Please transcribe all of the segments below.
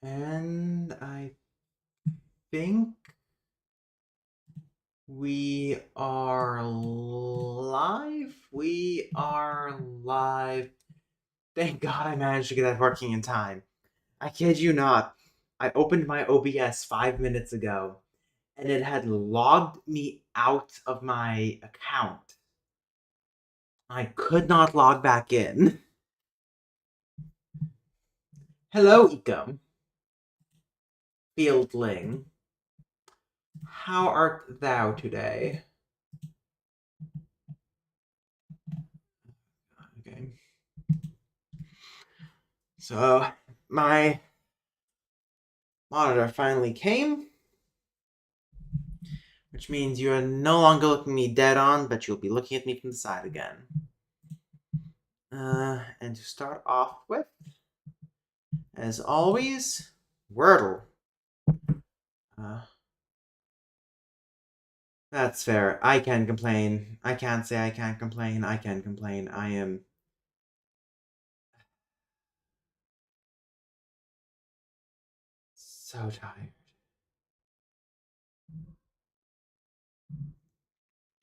And I think we are live. We are live. Thank God I managed to get that working in time. I kid you not. I opened my OBS 5 minutes ago and it had logged me out of my account. I could not log back in. Hello, Ecom. Fieldling. How art thou today? Okay. So, my monitor finally came, which means you are no longer looking me dead on, but you'll be looking at me from the side again. And to start off with, as always, Wordle. That's fair. I can complain. I can't say I can't complain. I can complain. I am so tired.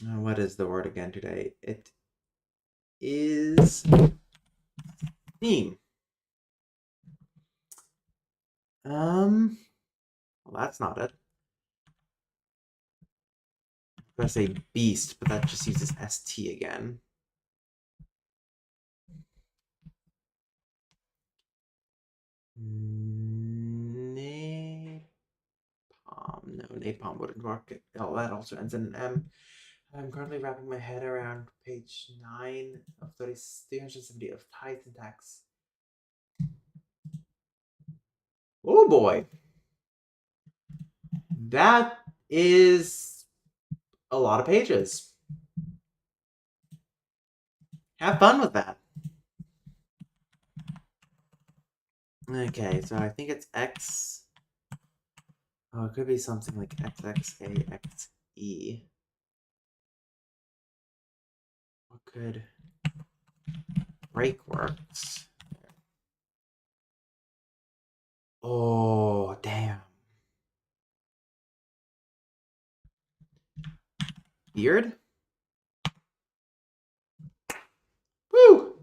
What is the word again today? It is theme. Well, that's not it. I'm gonna say beast, but that just uses ST again. Napalm. No, napalm wouldn't work. Oh, that also ends in an M. I'm currently wrapping my head around page 9 of 370 of Thai syntax. Oh boy. That is a lot of pages. Have fun with that. Okay, so I think it's X. Oh, it could be something like XXAXE. What could break works? Oh, damn. Beard? Woo!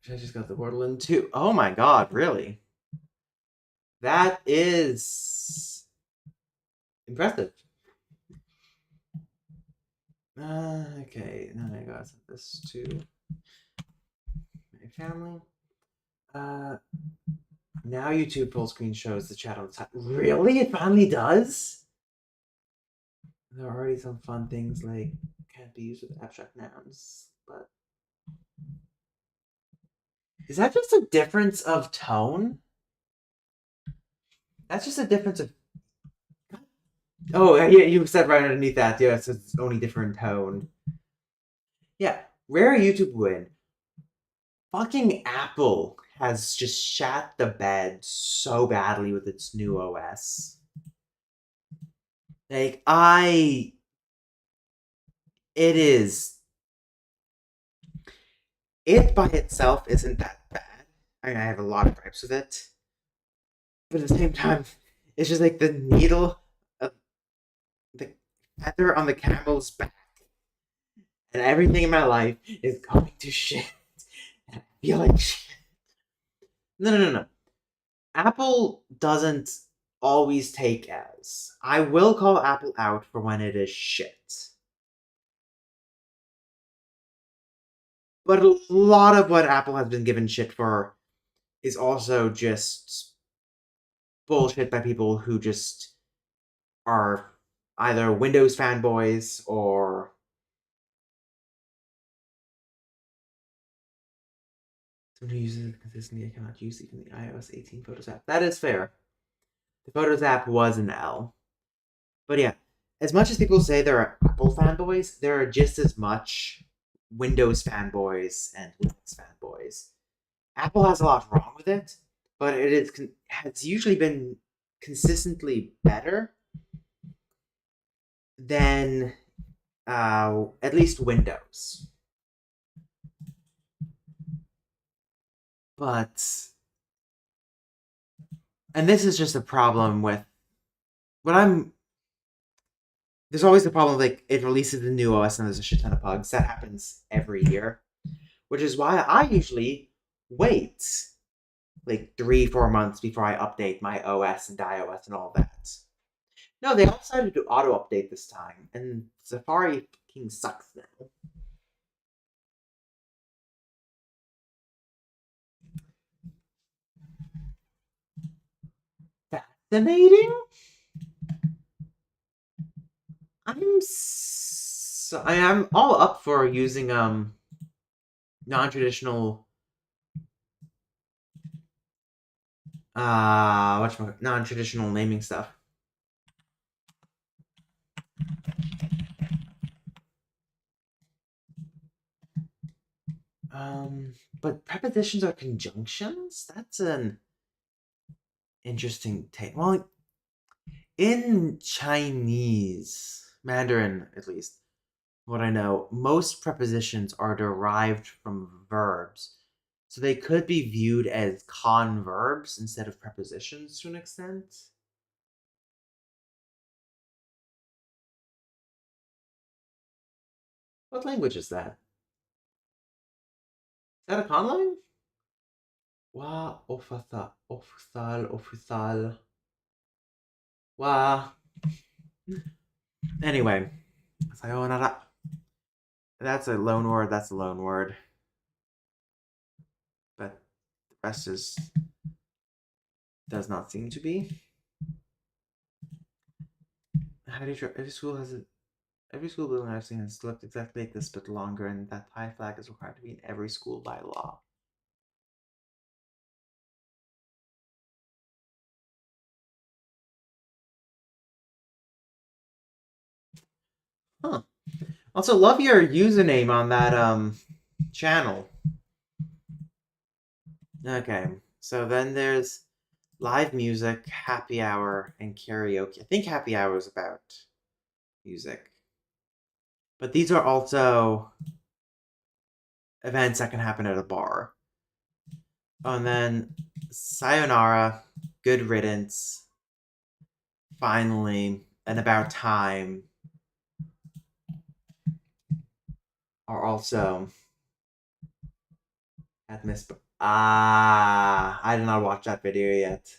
I just got the Borderland too. Oh my god, really? That is impressive. Okay, then I gotta send this to my family. Now YouTube full screen shows the chat on the side. Really? It finally does? There are already some fun things like can't be used with abstract nouns, but is that just a difference of tone? That's just a difference of. Oh, yeah, you said right underneath that. Yeah, so it's only different tone. Yeah, rare YouTube win. Fucking Apple has just shat the bed so badly with its new OS. Like, it is. It by itself isn't that bad. I mean, I have a lot of gripes with it. But at the same time, it's just like the needle of the feather on the camel's back. And everything in my life is going to shit. And I feel like shit. No. Apple doesn't always take as. I will call Apple out for when it is shit. But a lot of what Apple has been given shit for is also just bullshit by people who just are either Windows fanboys or someone who uses it consistently. I cannot use even the iOS 18 Photos app. That is fair. The Photos app was an L. But yeah, as much as people say there are Apple fanboys, there are just as much Windows fanboys and Linux fanboys. Apple has a lot wrong with it, but has usually been consistently better than at least Windows. But And this is just a problem with what I'm. There's always the problem like it releases the new OS and there's a shit ton of bugs. That happens every year, which is why I usually wait like 3, 4 months before I update my OS and iOS and all that. No, they all decided to auto update this time, and Safari fucking sucks now. Fascinating. I'm all up for using non-traditional non-traditional naming stuff. But prepositions are conjunctions? That's an interesting take. Well, in Chinese, Mandarin at least, what I know, most prepositions are derived from verbs. So they could be viewed as converbs instead of prepositions to an extent. What language is that? Is that a conlang? Wa ofithal. Wa. Anyway, sayonara. That's a loan word. That's a loan word. But the rest is does not seem to be. How do you try? Every school building I've seen has looked exactly like this but longer, and that Thai flag is required to be in every school by law. Huh. Also, love your username on that channel. Okay, so then there's live music, happy hour, and karaoke. I think happy hour is about music, but these are also events that can happen at a bar. Oh, and then sayonara, good riddance, finally, and about time are also at Miss. I did not watch that video yet.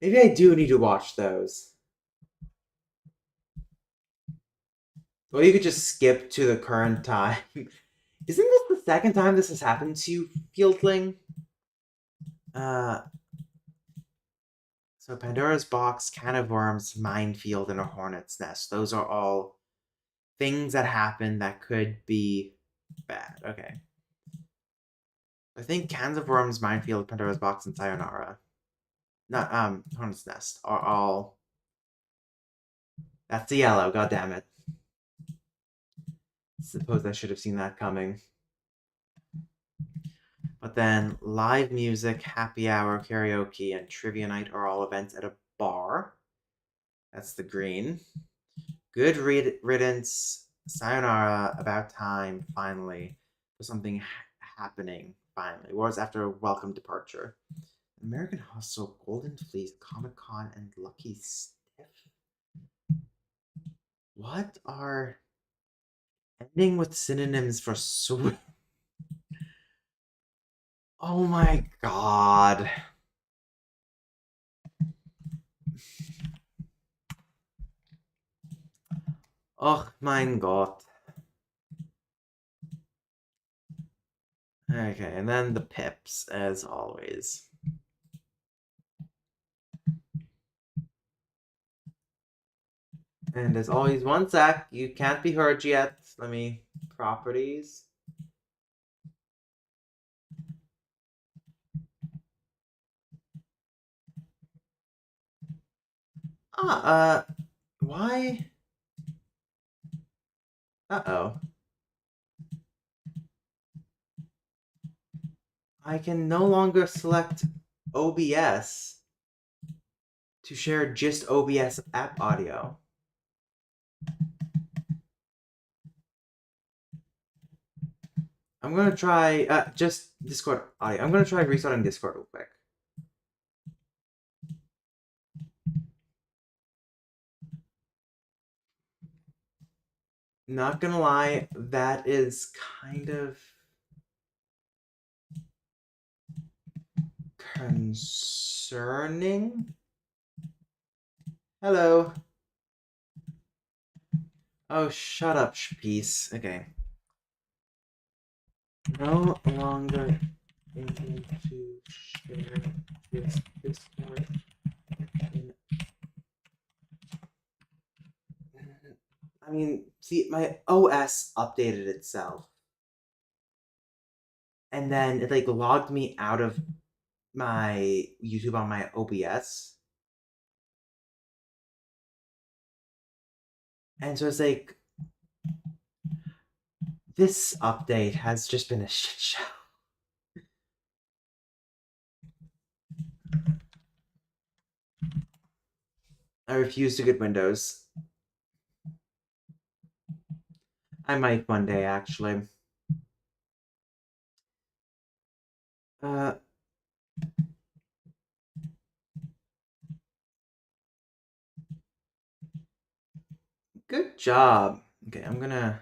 Maybe I do need to watch those. Or you could just skip to the current time. Isn't this the second time this has happened to you, Fieldling? Uh, so Pandora's box, can of worms, minefield, and a hornet's nest. Those are all things that happen that could be bad. Okay. I think cans of worms, minefield, Pandora's box, and sayonara. Not hornet's nest are all. That's the yellow. God damn it. Suppose I should have seen that coming. But then live music, happy hour, karaoke, and trivia night are all events at a bar. That's the green. Good riddance, sayonara, about time, finally. There's something happening, finally. Wars after welcome departure. American Hustle, Golden Fleece, Comic Con, and Lucky Stiff. What are ending with synonyms for sweet? Oh my god. Oh mein Gott. Okay, and then the pips, as always. And as always, one sec, you can't be heard yet. Let me, properties. Why? Uh-oh. I can no longer select OBS to share just OBS app audio. I'm gonna try just Discord audio. I'm gonna try restarting Discord real quick. Not gonna lie, that is kind of concerning. Hello. Oh, shut up, piece. Okay. No longer able to share this Discord. I mean, see, my OS updated itself, and then it like logged me out of my YouTube on my OBS, and so it's like this update has just been a shit show. I refuse to get Windows. I might one day, actually. Uh, Good job. Okay, I'm gonna.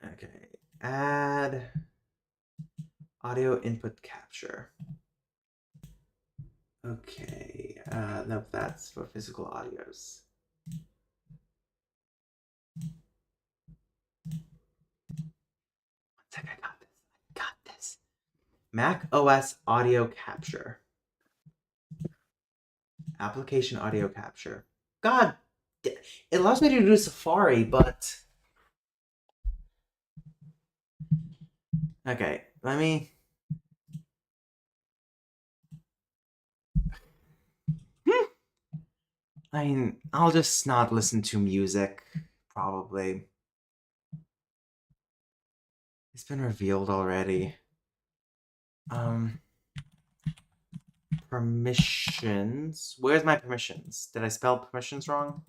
Okay, add audio input capture. Okay, no, that's for physical audios. One sec, I got this. I got this. Mac OS audio capture. Application audio capture. God, it allows me to do Safari, but okay, let me. I mean, I'll just not listen to music, probably. It's been revealed already. Permissions. Where's my permissions? Did I spell permissions wrong?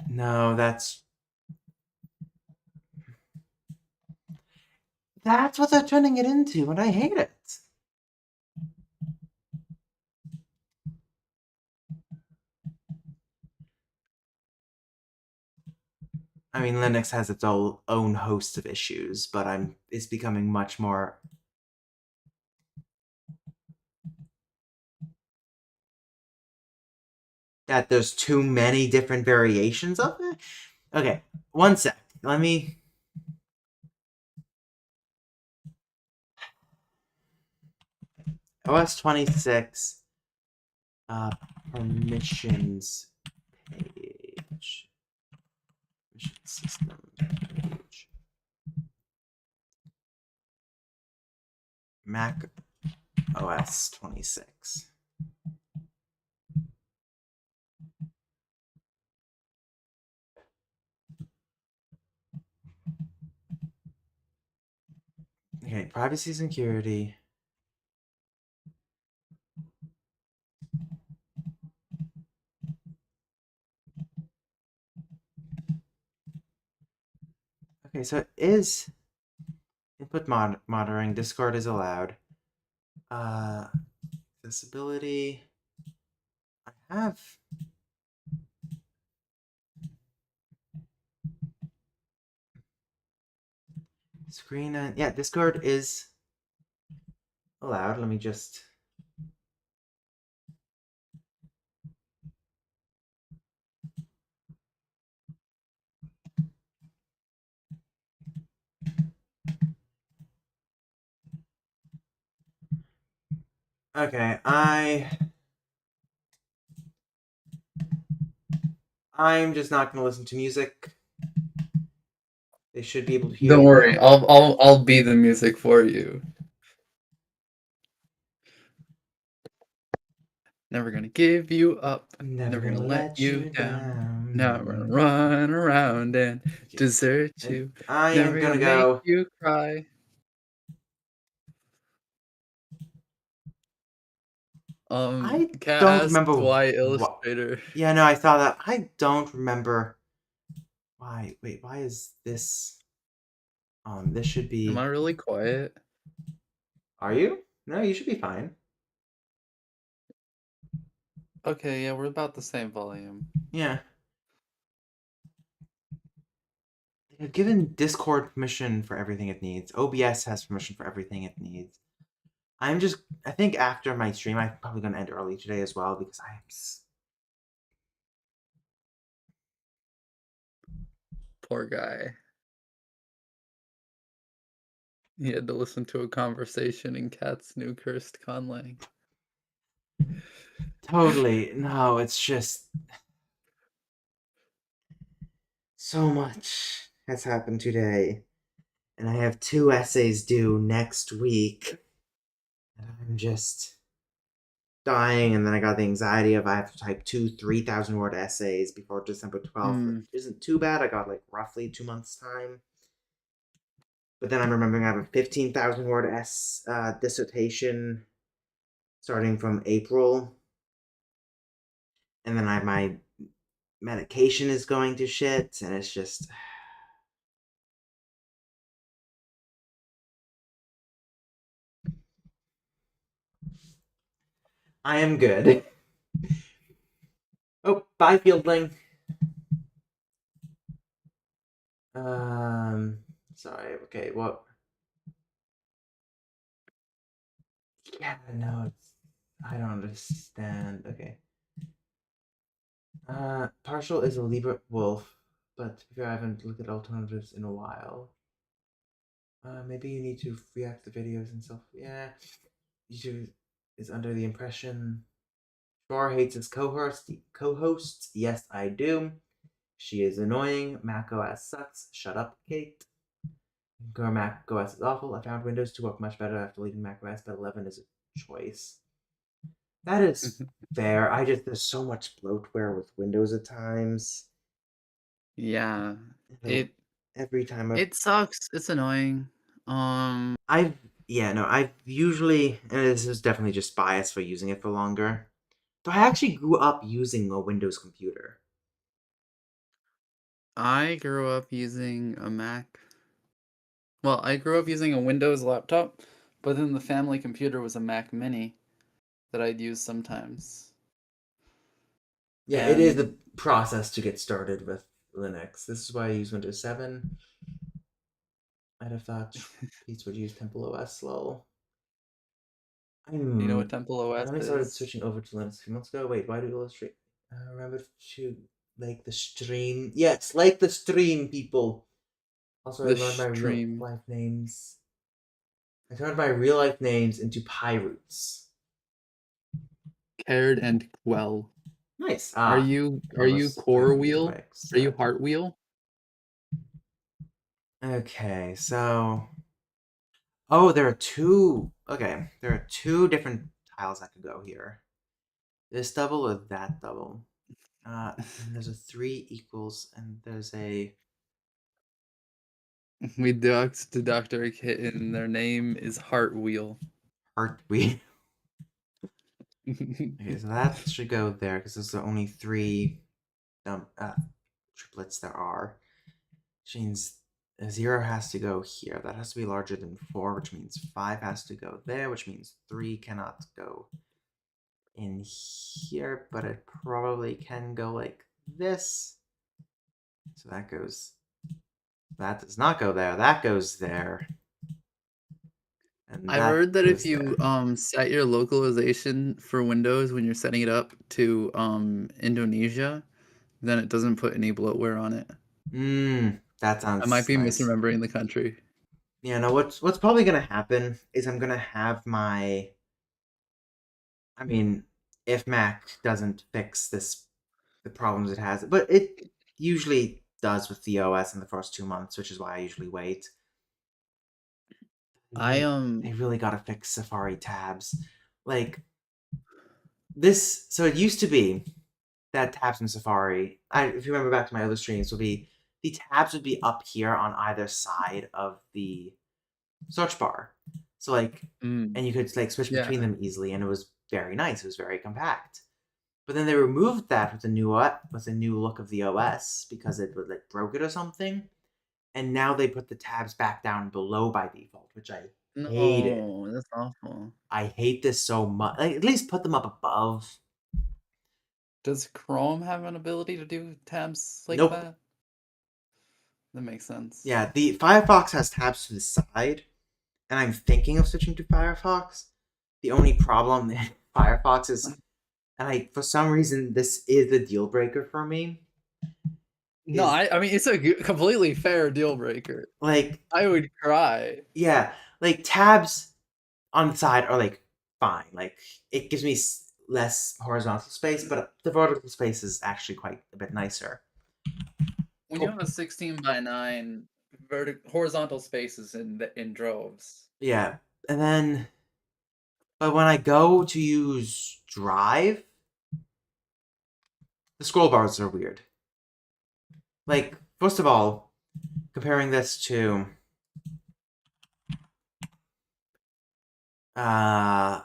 No, that's what they're turning it into, and I hate it. I mean, Linux has its own host of issues, but it's becoming much more. That there's too many different variations of it? Okay, one sec. Let me. OS 26 permissions page. Permission system page. Mac OS 26. Okay, privacy security. Okay, so it is input monitoring. Discord is allowed. Accessibility. I have. Screen and yeah, Discord is allowed. Let me just. Okay, I'm just not gonna listen to music. They should be able to hear Don't me worry, now. I'll be the music for you. Never gonna give you up. Never Never gonna gonna let let you you down. Now we're gonna down. run around and Okay. desert you. I am Never gonna gonna make go. you cry. I Cat don't asked remember why what. Illustrator. Yeah, no, I saw that. I don't remember why. Wait, why is this? This should Am I be. really quiet? Are you? No, you should be fine. Okay, yeah, we're about the same volume. Yeah. They've given Discord permission for everything it needs. OBS has permission for everything it needs. I think after my stream, I'm probably going to end early today as well because Poor guy. He had to listen to a conversation in Cat's new cursed conlang. totally, no, it's just so much has happened today. And I have 2 essays due next week. And I'm just dying, and then I got the anxiety of I have to type 3,000 word essays before December 12th, which Mm. isn't too bad. I got like roughly 2 months' time. But then I'm remembering I have a 15,000 word dissertation starting from April. And then I have my medication is going to shit, and it's just. I am good. Oh, bye, Fieldling. Sorry, okay, what? Yeah, no, I don't understand. Okay. Partial is a Libra wolf, but to be fair, I haven't looked at alternatives in a while. Maybe you need to react to videos and stuff. Yeah. YouTube is under the impression Shore hates his co-hosts. Yes, I do. She is annoying. macOS sucks. Shut up, Kate. macOS is awful. I found Windows to work much better after leaving macOS, but 11 is a choice. That is fair. There's so much bloatware with Windows at times. Yeah. So It every time it sucks. It's annoying. I've yeah, no, I've usually, and this is definitely just bias for using it for longer. So I actually grew up using a Windows computer. I grew up using a Mac. Well, I grew up using a Windows laptop, but then the family computer was a Mac Mini that I'd use sometimes. Yeah, it is And the process to get started with Linux. This is why I use Windows 7. I'd have thought Pete's would use Temple OS lol. you know what I'm Temple I OS only started is? switching over to Linux a few months ago. Wait, why do you illustrate? Remember to like the stream. Yes, like the stream, people. Also, I The learned my real stream. life names. I turned my real life names into Pi roots. Cared and Quell. Nice. Are Ah, you almost got Core me Wheel? by Are you accident. Heart Wheel? Okay, so oh, there are two. Okay, there are two different tiles that could go here. This double or that double. And there's a three equals, and there's a We ducked to Dr. Kitten. Their name is Heart Wheel. heart wheel. Okay, so that should go there because there's the only three triplets there are. Which means a zero has to go here. That has to be larger than four, which means five has to go there, which means three cannot go in here, but it probably can go like this. So that goes. That does not go there. That goes there. And I've that heard that if goes you there. set your localization for Windows when you're setting it up to Indonesia, then it doesn't put any bloatware on it. That I might sounds be nice. misremembering the country. Yeah, no, what's probably gonna happen is I'm gonna have my I mean, if Mac doesn't fix the problems it has, but it usually does with the OS in the first 2 months, which is why I usually wait. I They really gotta fix Safari tabs. Like this so it used to be that tabs in Safari, if you remember back to my other streams, would be the tabs would be up here on either side of the search bar. So like, mm, and you could like switch between yeah. them easily, and it was very nice. It was very compact. But then they removed that with the new look of the OS because it would like broke it or something. And now they put the tabs back down below by default, which I hated. No, that's awful. I hate this so much. Like, at least put them up above. Does Chrome have an ability to do tabs like Nope. that? That makes sense. Yeah, the Firefox has tabs to the side, and I'm thinking of switching to Firefox. The only problem in Firefox is, and I for some reason this is a deal breaker for me, No, is I mean it's a completely fair deal breaker. like I would cry. yeah, like tabs on the side are like fine. Like it gives me less horizontal space, but the vertical space is actually quite a bit nicer. When you Oh, have a 16 by 9 horizontal spaces in droves. yeah, and then but when I go to use Drive, the scroll bars are weird. Like first of all, comparing this to uh,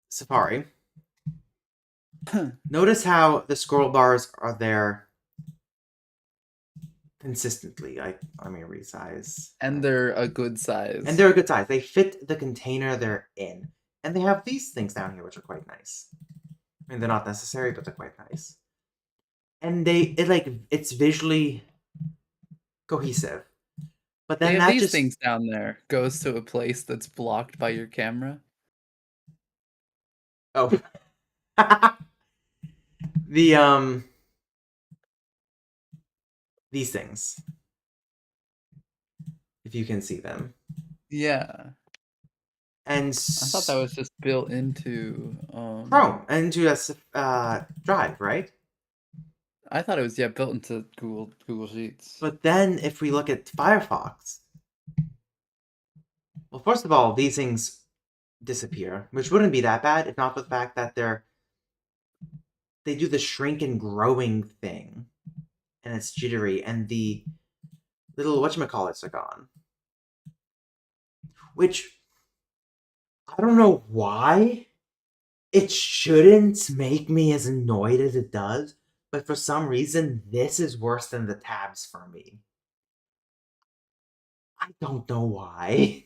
Safari, notice how the scroll bars are there consistently. Like let me resize. And they're a good And size. they're a good size. They fit the container they're in. And they have these things down here, which are quite nice. I mean, they're not necessary, but they're quite nice. And it's visually cohesive. But They then have that these just things down there. Goes to a place that's blocked by your camera. oh the these things, if you can see them. Yeah. And I thought that was just built into Chrome and to a Drive, right? I thought it was yeah, built into Google Sheets. But then if we look at Firefox, well, first of all, these things disappear, which wouldn't be that bad if not for the fact that they do the shrink and growing thing, and it's jittery, and the little whatchamacallits are gone. Which I don't know why. It shouldn't make me as annoyed as it does, but for some reason, this is worse than the tabs for me. I don't know why.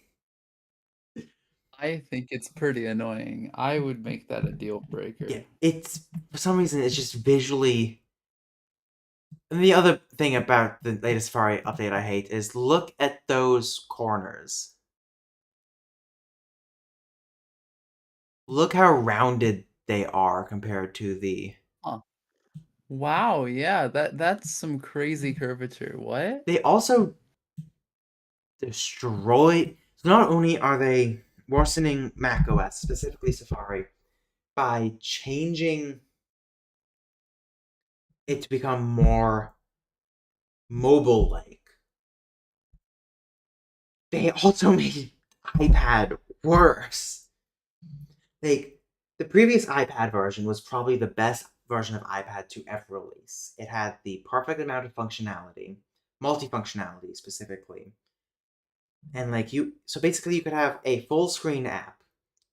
I think it's pretty annoying. I would make that a deal Yeah, breaker. it's for some reason it's just visually. And the other thing about the latest Safari update I hate is look at those corners. Look how rounded they are compared to the. Huh. Wow, yeah, that's some crazy curvature. What? They also destroy. So not only are they worsening macOS, specifically Safari, by changing it to become more mobile like, they also made iPad worse. Like, the previous iPad version was probably the best version of iPad to ever release. It had the perfect amount of functionality, multifunctionality specifically. And like so basically you could have a full screen app,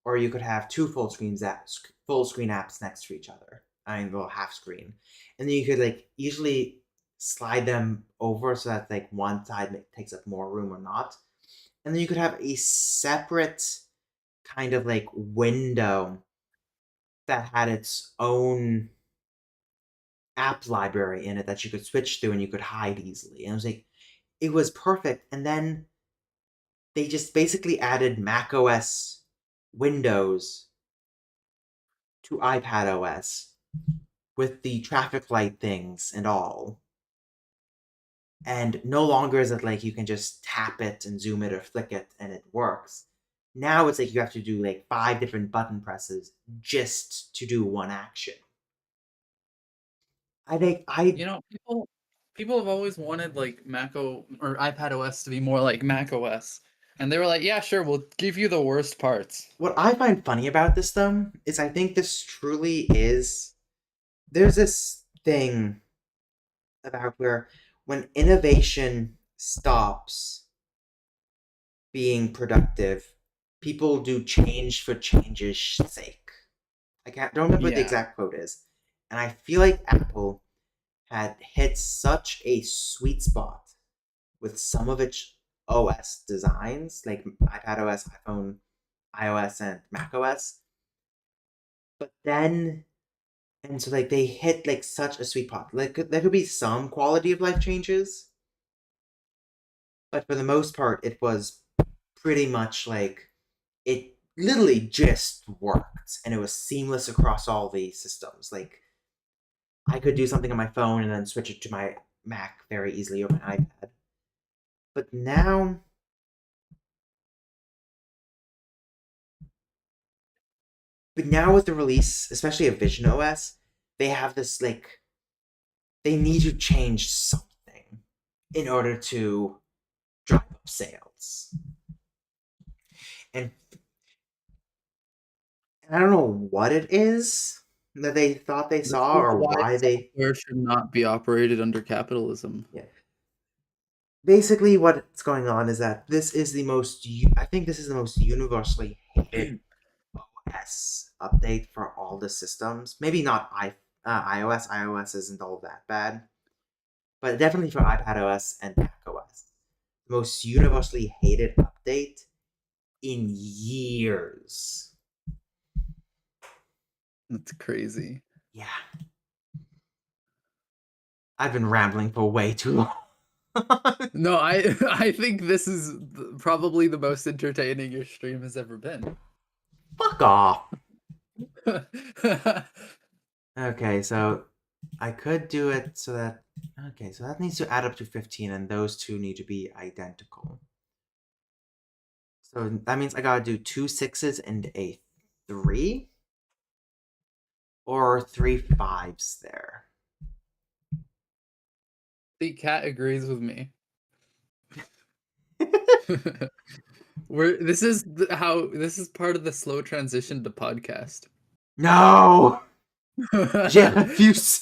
or you could have two full screen apps next to each other. I mean, well, half screen, and then you could like easily slide them over so that like one side takes up more room or not, and then you could have a separate kind of like window that had its own app library in it that you could switch through and you could hide easily. And it was like it was perfect. And then they just basically added Mac OS Windows to iPad OS with the traffic light things and all. And no longer is it like you can just tap it and zoom it or flick it and it works. Now it's like you have to do like 5 different button presses just to do one action. I think I You know, people have always wanted like or iPad OS to be more like Mac OS. And they were like, "Yeah, sure, we'll give you the worst parts." what I find funny about this though is I think this truly is there's this thing about where when innovation stops being productive, people do change for change's sake. Don't remember what the Yeah. exact quote is, and I feel like Apple had hit such a sweet spot with some of its OS designs, like iPad OS, iPhone, iOS, and Mac OS. But then And so like they hit like such a sweet spot. Like there could be some quality of life changes, but for the most part, it was pretty much like it literally just worked, and it was seamless across all the systems. Like I could do something on my phone and then switch it to my Mac very easily or my iPad. But now with the release, especially of Vision OS, they have this like they need to change something in order to drive up sales. And I don't know what it is that they thought they This saw is or why why they. software should not be operated under capitalism. Yeah. Basically, what's going on is that this is the most. I think this is the most universally hated OS update for all the systems. Maybe not iOS. iOS isn't all that bad, but definitely for iPad OS and Mac OS, the most universally hated update in years. That's crazy. Yeah, I've been rambling for way too long. No, I think this is probably the most entertaining your stream has ever been. Fuck off. Okay, so I could do it so that. Okay, so that needs to add up to 15, and those two need to be identical. So that means I gotta do two sixes and a 3, or three fives there. The cat agrees with me. This is part of the slow transition to podcast. No! Je refuse!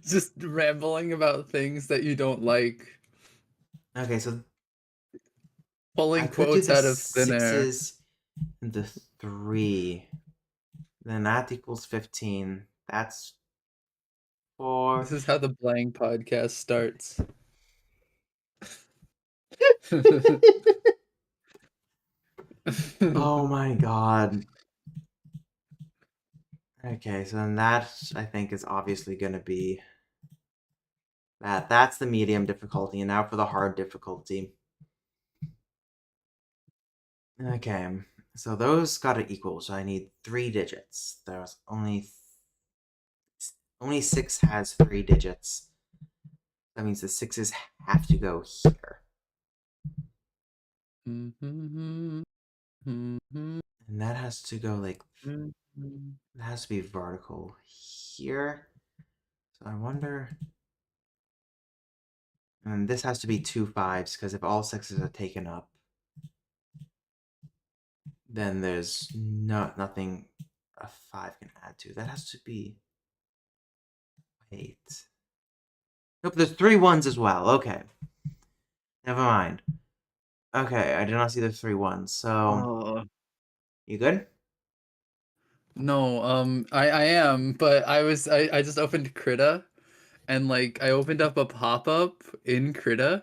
Just rambling about things that you don't like, Okay, so I pulling could do quotes the out of thin air. sixes and the 3. Then that equals 15. That's 4. This is how the Blank podcast starts. Oh my god. Okay, so then that I think is obviously gonna be that. That's the medium difficulty, and now for the hard difficulty. Okay, so those gotta equal, so I need 3 digits. There's only 6 has 3 digits. That means the 6s have to go here. And that has to go like it has to be vertical here. So I wonder. And this has to be 2 5s, because if all 6s are taken up, then there's nothing a 5 can add to. That has to be. Wait. Nope, there's 3 1s as well. Okay. Never mind. Okay, I did not see the 3 1s. So, Oh, you good? no, I am, but I just opened Krita and like I opened up a pop-up in Krita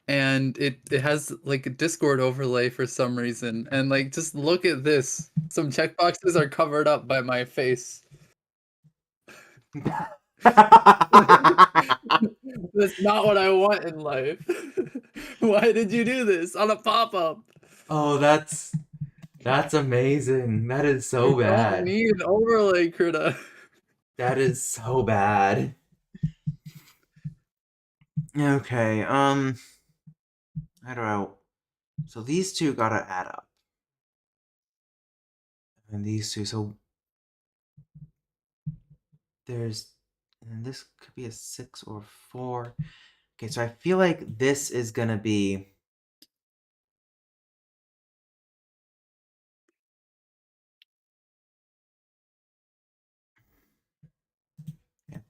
and it has like a Discord overlay for some reason. And like just look at this. Some checkboxes are covered up by my face. That's not what I want in life. Why did you do this on a pop-up? Oh, that's amazing. That is You so don't bad. need an overlay, Krita. That is so bad. Okay, how do I. So these two gotta add up. And these two, so there's. And this could be a 6 or 4. Okay, so I feel like this is gonna be.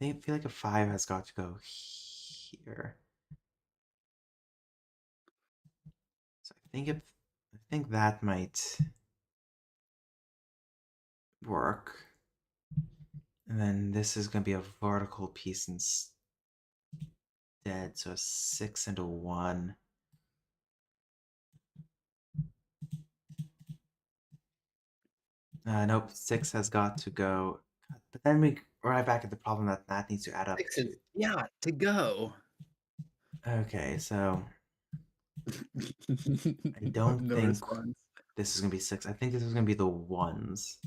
I feel like a 5 has got to go here. So I think that might work. And then this is gonna be a vertical piece instead. So a 6 and a 1. Nope, 6 has got to go. But then right back at the problem that that needs to add up 6 to. is yeah, to go. Okay, so I No, don't no think response. this is gonna be 6. I think this is gonna be the ones.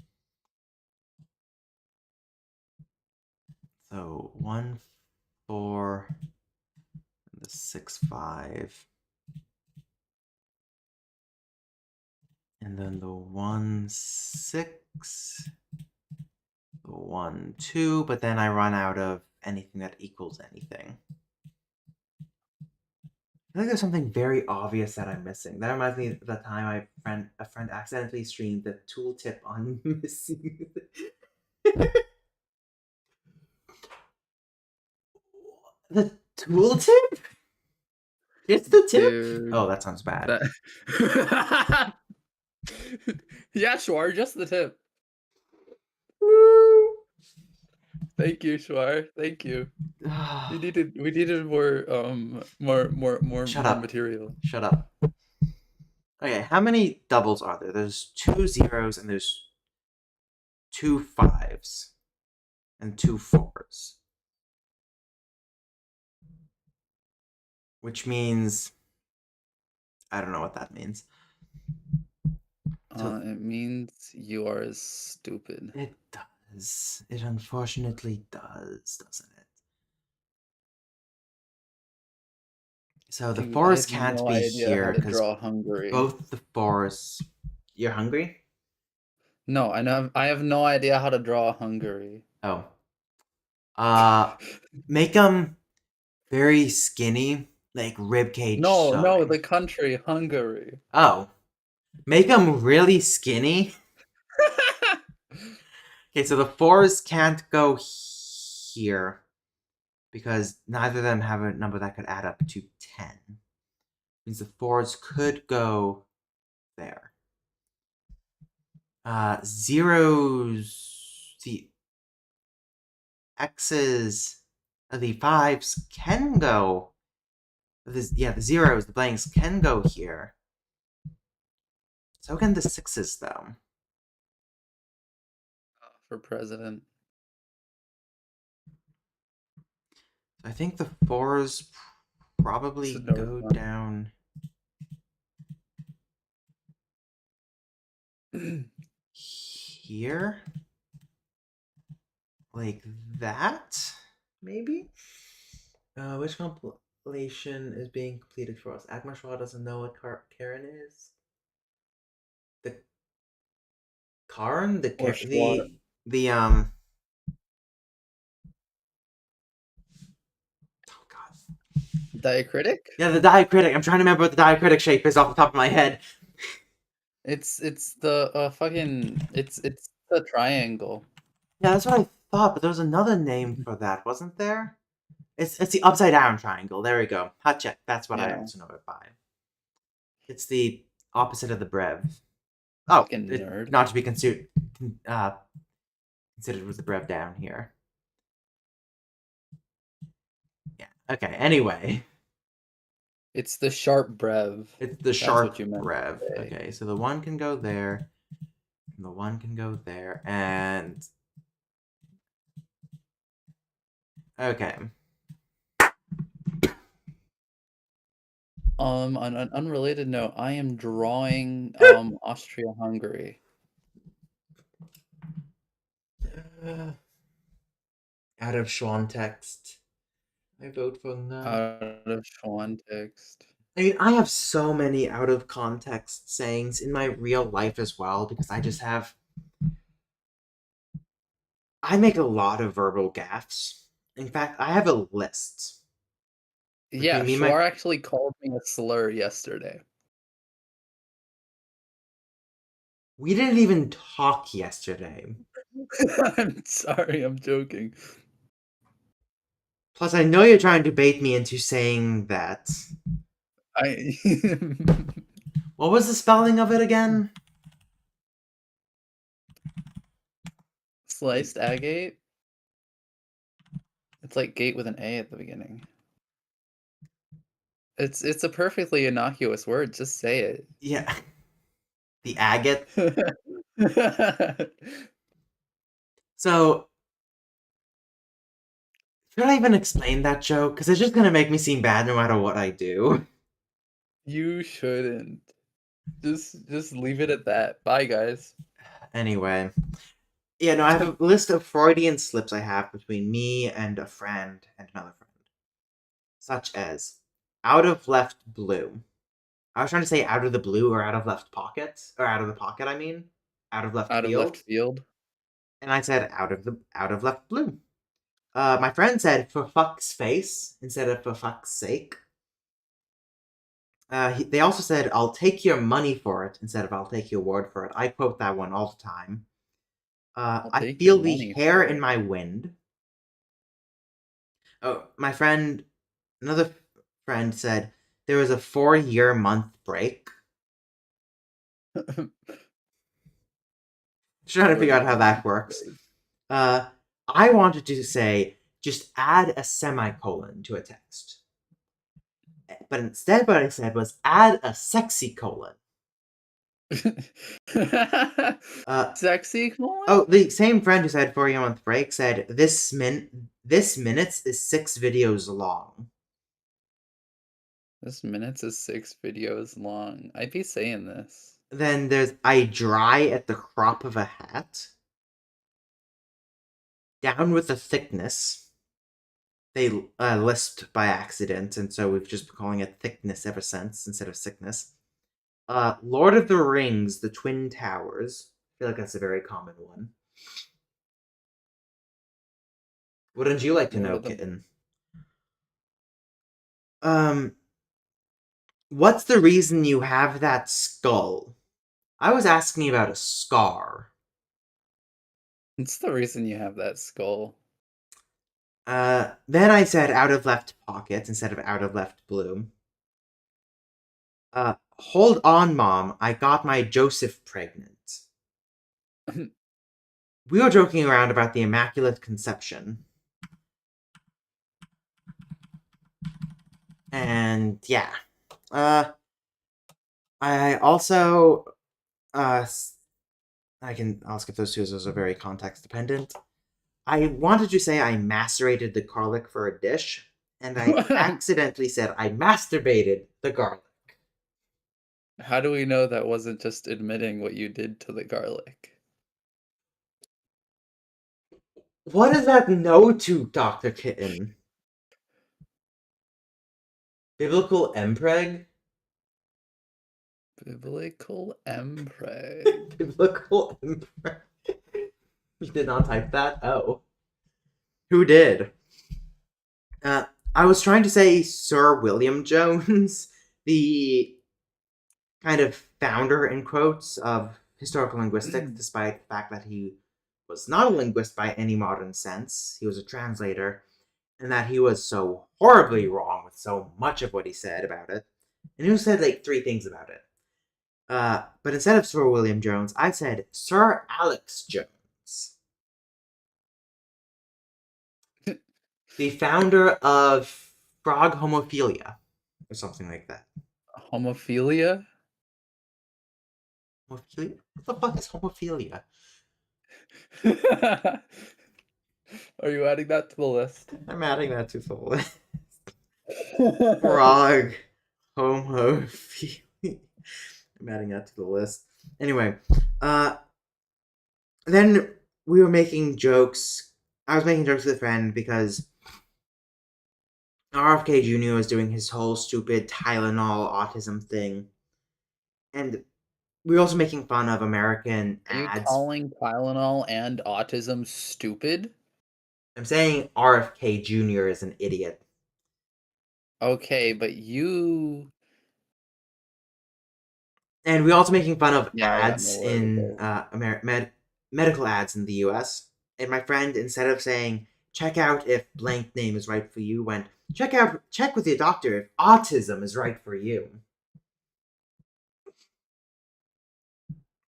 So 1, 4, the 6, 5. And then the 1, 6, the 1, 2, but then I run out of anything that equals anything. I think there's something very obvious that I'm missing. That reminds me of the time a friend accidentally streamed the tooltip on missing. The tooltip? It's the tip? Dude, Oh, that sounds bad. that yeah, sure, just the tip. Thank you, Shwar. Thank you. We needed more Shut more up. material. Shut up. Okay, how many doubles are there? There's 2 zeros and there's 2 5s and 2 4s. Which means I don't know what that means. So It means you are stupid. it does. It unfortunately does, doesn't it? So the Dude, I fours have can't no be idea how here to because draw Hungary. both the fours. You're hungry? No, I have no idea how to draw Hungary. Oh. Uh, make them very skinny, like ribcage No, no, sewing. the country Hungary. Oh, make them really skinny. Okay, so the fours can't go here because neither of them have a number that could add up to 10. Means the fours could go there. Zeros, the X's, the fives can go. The zeros, the blanks can go here. So can the sixes, though. For president. I think the fours This is probably no go response. down here. Like that, maybe? Which compilation is being completed for us? Agma Shaw doesn't know what Karen is. The Karn? Or Schwar. The oh god. Diacritic? Yeah, the diacritic. I'm trying to remember what the diacritic shape is off the top of my head. It's the fucking it's the triangle. Yeah, that's what I thought, but there was another name for that, wasn't there? It's the upside down triangle. There we go. Hot check. That's what I Yeah, also know it by. It's the opposite of the brev. Oh, fucking nerd. not to be uh, considered with the brev down here. Yeah. Okay. Anyway, It's the sharp brev. it's the That's what sharp you meant brev. to say. Okay, so the one can go there, and the one can go there, and okay. On an unrelated note, I am drawing Austria-Hungary. Out of Schwan text, I vote for no. Out of Schwan text. I mean, I have so many out of context sayings in my real life as well because I make a lot of verbal gaffes. In fact, I have a list Yeah, between me and my. Schwar actually called me a slur yesterday. We didn't even talk yesterday. I'm sorry, I'm joking. Plus, I know you're trying to bait me into saying that. I What was the spelling of it again? sliced agate. It's like gate with an A at the beginning. It's a perfectly innocuous word. Just say Yeah. The agate. it. So, Should I even explain that joke? Because it's just gonna make me seem bad no matter what I do. You shouldn't. Just leave it at that. Bye, guys. Anyway. Yeah, no, I have a list of Freudian slips I have between me and a friend and another friend. Such as out of left blue. I was trying to say out of the blue or out of left pocket. Or out of the pocket, I mean. Out of left Out of left field. field. And I said out of left blue. My friend said for fuck's face instead of for fuck's sake. They also said I'll take your money for it instead of I'll take your word for it. I quote that one all the time. I'll I take your feel the money hair for in it. my wind. Oh, my friend, another friend said there was a 4 year month break. Trying to figure out how 4 year that month works. break. Uh, I wanted to say just add a semicolon to a text. But instead, what I said was add a sexy colon. Uh, Sexy colon? oh, the same friend who said 4 year month break said this minutes is 6 videos long. This minutes is 6 videos long. I'd be saying this. Then there's I dry at the crop of a hat. Down with the thickness. They lisped by accident, and so we've just been calling it thickness ever since instead of sickness. Lord of the Rings, the Twin Towers. I feel like that's a very common one. Wouldn't you like to Lord know, of the kitten? Um, what's the reason you have that skull? I was asking about a scar. What's the reason you have that skull? Then I said out of left pocket instead of out of left blue. Hold on, Mom. I got my Joseph pregnant. We were joking around about the Immaculate Conception. And yeah. Uh, I also, uh, I'll skip those two as those are very context dependent. I wanted to say I macerated the garlic for a dish, and I accidentally said I masturbated the garlic. How do we know that wasn't just admitting what you did to the garlic? What does that no to, Dr. Kitten? Biblical empreg? Biblical empreg. Biblical empreg. You did not type that? Oh. Who did? Uh, I was trying to say Sir William Jones, the kind of founder, in quotes, of historical linguistics, despite the fact that he was not a linguist by any modern sense. He was a translator, and that he was so horribly wrong with so much of what he said about it. And he said like 3 things about it. But instead of Sir William Jones, I said Sir Alex Jones, the founder of frog homophilia, or something like that. Homophilia? Homophilia? What the fuck is homophilia? Are you adding that to the list? I'm adding that to the list. Frog homophilia. I'm adding that to the list. Anyway, uh, then we were making jokes. I was making jokes with a friend because RFK Jr. was doing his whole stupid Tylenol autism thing. And we were also making fun of American Are you ads. calling Tylenol and autism stupid? I'm saying RFK Jr. is an idiot. Okay, but you. And we're also making fun of Yeah, I got ads nowhere with in it. medical ads in the US. And my friend, instead of saying, check out if blank name is right for you, went, check with your doctor if autism is right for you.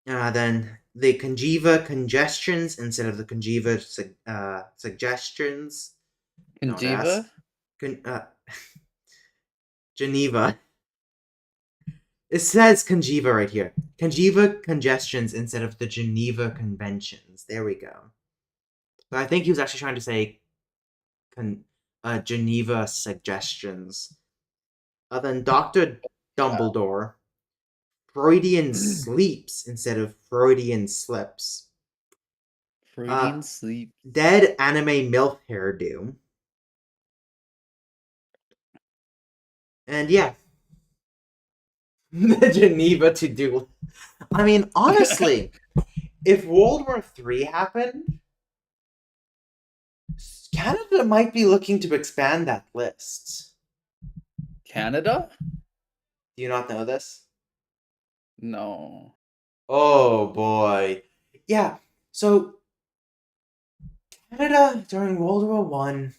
Then the congiva congestions instead of the congiva suggestions. Don't ask. Congiva? Geneva. It says congiva right here. Congiva congestions instead of the Geneva Conventions. There we go. But I think he was actually trying to say Geneva suggestions. Then Dr. Dumbledore, Freudian Yeah. sleeps instead of Freudian slips. Uh, Freudian sleep. Dead anime MILF hairdo. And yeah, the Geneva to do. I mean, honestly, if World War III happened, Canada might be looking to expand that list. Canada? Do you not know this? No. Oh boy. Yeah, so Canada during World War One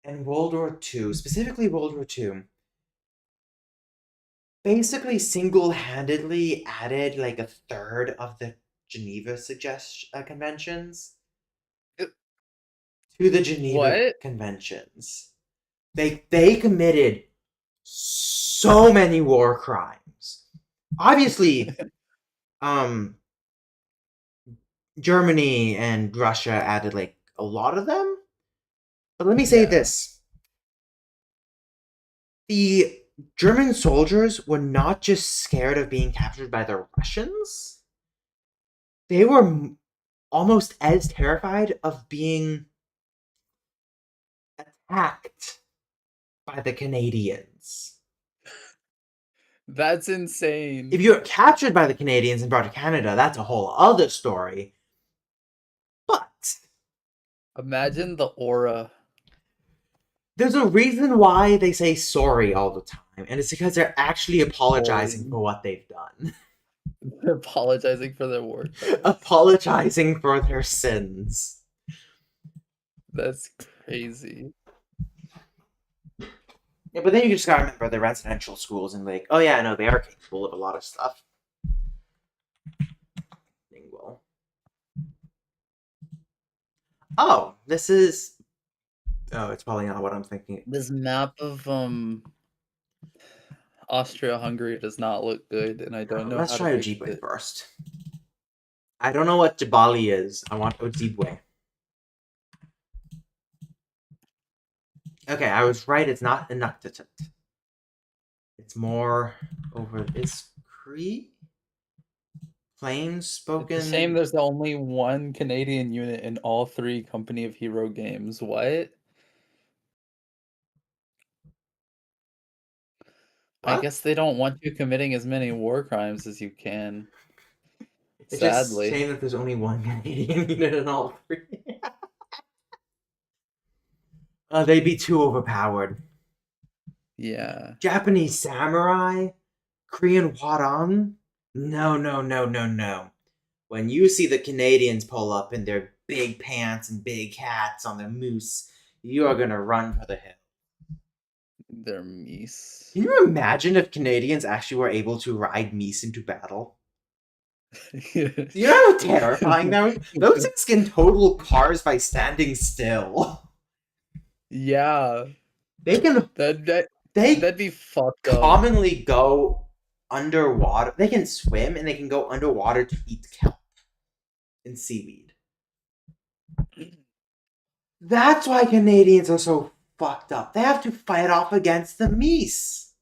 and World War Two, specifically World War Two, basically single-handedly added like a third of the Geneva conventions Uh, to the Geneva What? conventions. They committed so many war crimes. Obviously, um, Germany and Russia added like a lot of them. But let me say Yeah. this: the German soldiers were not just scared of being captured by the Russians; they were almost as terrified of being attacked by the Canadians. That's If insane. you're captured by the Canadians and brought to Canada, that's a whole other story. But Imagine the aura. there's a reason why they say sorry all the time, and it's because they're actually apologizing for Boring. what they've done, Apologizing for their war crimes. apologizing for their sins. That's crazy. Yeah, but then you just gotta remember the residential schools and like, oh yeah, no, they are capable of a lot of stuff. Well, oh, this is. Oh, it's probably not what I'm thinking. This map of Austria-Hungary does not look good, and I don't know Let's how to try fix Ojibwe it. first. I don't know what Jabali is. I want Ojibwe. Okay, I was right. It's not Inuktitut. It's more over. It's Cree? Plain It's a shame spoken. there's only one Canadian unit in all three Company of Hero games. What? I What? guess they don't want you committing as many war crimes as you can. It's just Sadly. shame that there's only one Canadian unit in all three. They'd be too overpowered. Yeah. Japanese samurai? Korean Hwarang? No, no, no, no, no. When you see the Canadians pull up in their big pants and big hats on their moose, you are gonna run for the hill. They're meese. Can you imagine if Canadians actually were able to ride meese into battle? Do you know how terrifying that would? Those things can total cars by standing still. Yeah. They can. That that They that'd be fucked up. commonly go underwater. They can swim and they can go underwater to eat kelp and seaweed. That's why Canadians are so fucked up. They have to fight off against the meese.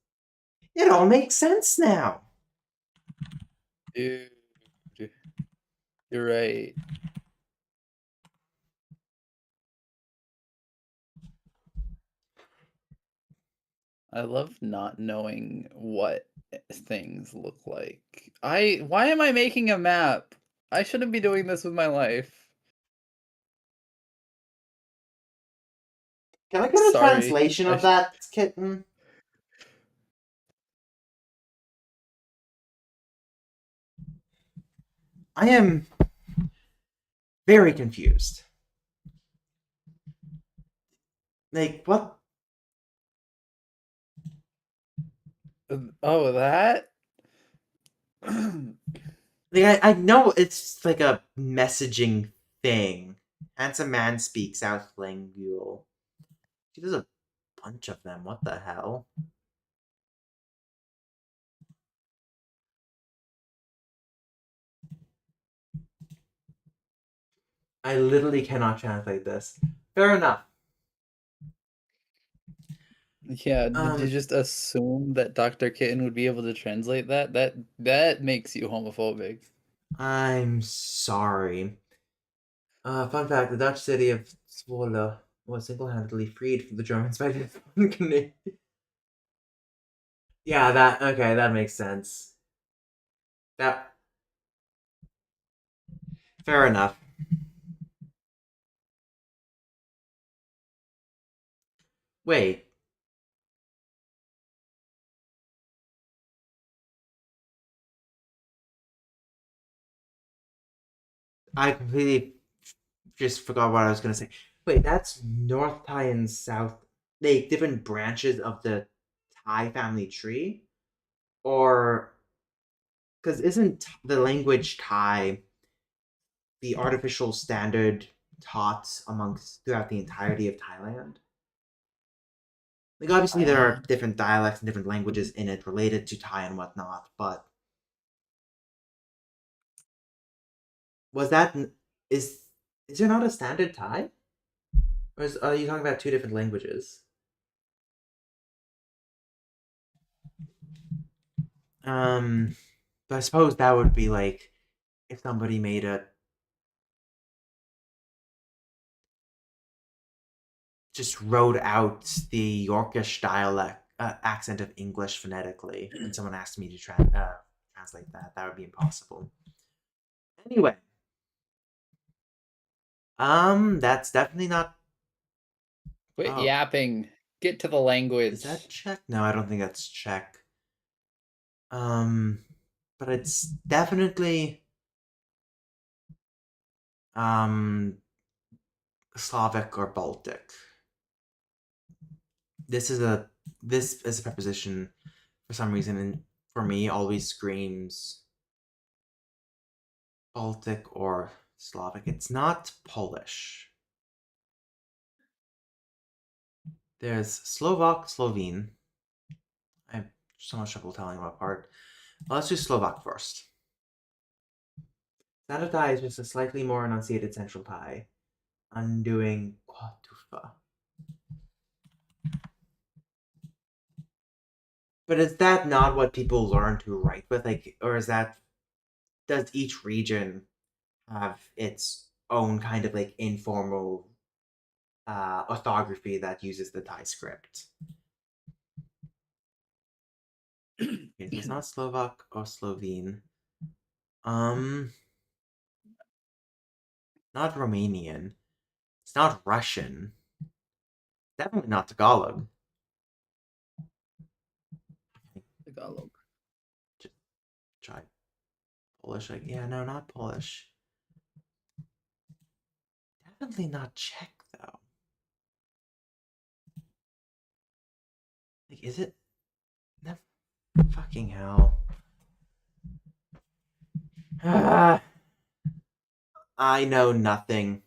It all makes sense now. Dude, you're right. I love not knowing what things look like. Why am I making a map? I shouldn't be doing this with my life. Can I get a Sorry. translation I of sh that, kitten? I am very confused. Like, what? Oh, that? Like, I know it's like a messaging thing. Handsome man speaks out lingual. There's a bunch of them. What the hell? I literally cannot translate this. Fair enough. Yeah, did you Um, just assume that Dr. Kitten would be able to translate that? That makes you homophobic. I'm sorry. Fun fact: the Dutch city of Zwolle was single-handedly freed from the Germans by the Yeah, that okay. That makes sense. That fair enough. Wait, I completely just forgot what I was gonna say. Wait, that's North Thai and South, like different branches of the Thai family tree, or because isn't the language Thai the artificial standard taught amongst throughout the entirety of Thailand? Like obviously there Uh, are different dialects and different languages in it related to Thai and whatnot, but was that is is there not a standard Thai, or are you talking about two different languages? Um, but I suppose that would be like if somebody made a just wrote out the Yorkish dialect accent of English phonetically, and someone asked me to translate that. That would be impossible. Anyway, that's definitely not. quit Oh, yapping. Get to the is that language. Czech? No, I don't think that's Czech. Um, but it's definitely um Slavic or Baltic. This is a this is a preposition for some reason, and for me always screams Baltic or Slavic. It's not Polish. There's Slovak, Slovene. I have so much trouble telling them apart. Well, let's do Slovak first. Standard Thai is just a slightly more enunciated central Thai, undoing Quatufa. But is that not what people learn to write with? Like, or is that does each region have its own kind of like informal orthography that uses the Thai script? Okay, so it's not Slovak or Slovene. Um, not Romanian. It's not Russian. Definitely not Tagalog. Tagalog. Just try Polish. Like, yeah, no, not Polish. Definitely not Czech though. Like, is it? No, fucking hell. I know nothing.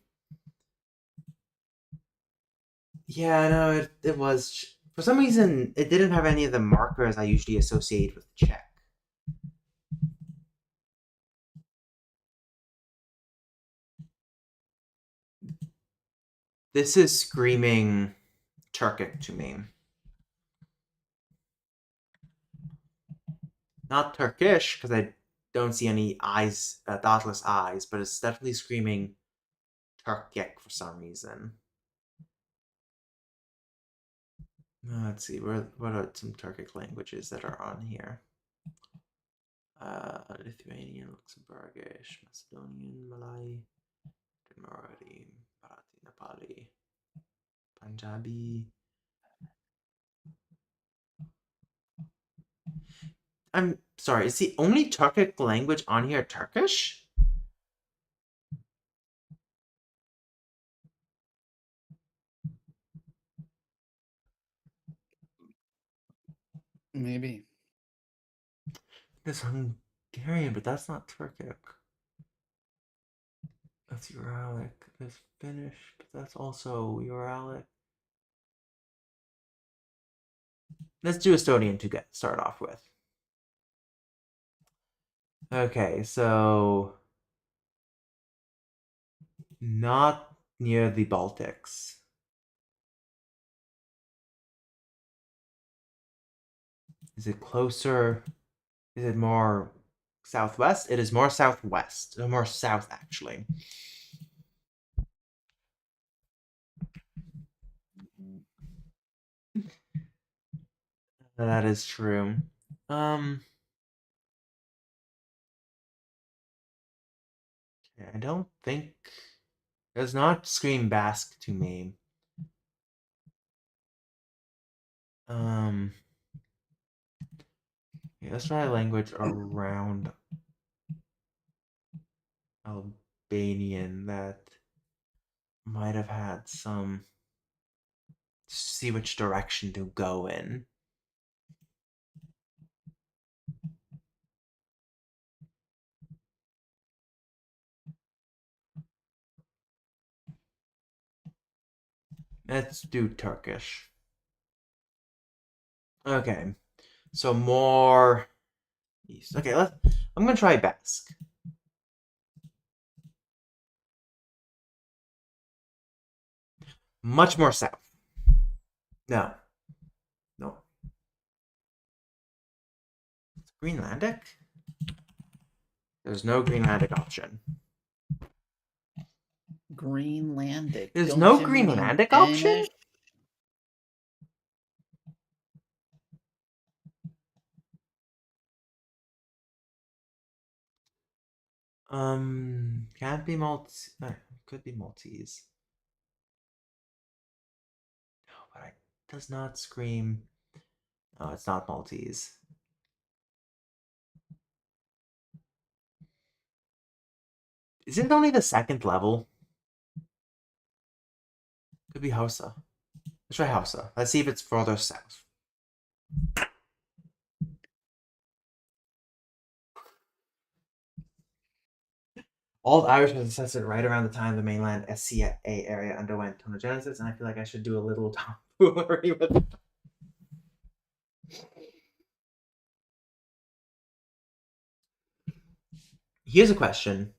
Yeah, no, it was. For some reason, it didn't have any of the markers I usually associate with Czech. This is screaming Turkic to me. Not Turkish, because I don't see any eyes, dotless eyes, but it's definitely screaming Turkic for some reason. Let's see, what are some Turkic languages that are on here? Lithuanian, Luxembourgish, Macedonian, Malay, Marathi, Marathi, Nepali, Punjabi. I'm sorry, is the only Turkic language on here Turkish? Maybe. There's Hungarian, but that's not Turkic. That's Uralic. There's Finnish, but that's also Uralic. Let's do Estonian to get start off with. Okay, so not near the Baltics. Is it closer? Is it more southwest? It is more southwest. Or more south, actually. That is true. Um, I don't think does not scream Basque to me. Um, yeah, let's try a language around Albanian that might have had some. See which direction to go in. Let's do Turkish. Okay, so more east. Okay, let's. I'm gonna try Basque. Much more south. No, no. Greenlandic? There's no Greenlandic option. Greenlandic. There's Don't no you mean Greenlandic option? Danish? Can't be Maltese. Could be Maltese. No, but it does not scream. Oh, it's not Maltese. Is it only the second level? Could be Hausa. Let's try Hausa. Let's see if it's further south. Old Irish was assessed right around the time the mainland SCA area underwent tonogenesis, and I feel like I should do a little tomfoolery with it. Here's a question.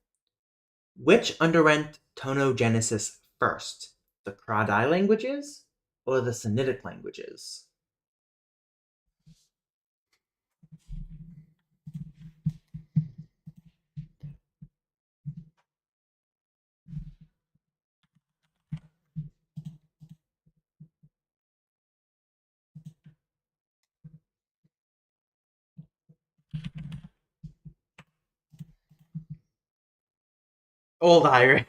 Which underwent tonogenesis first? The Kra-Dai languages or the Sinitic languages? Old Irish.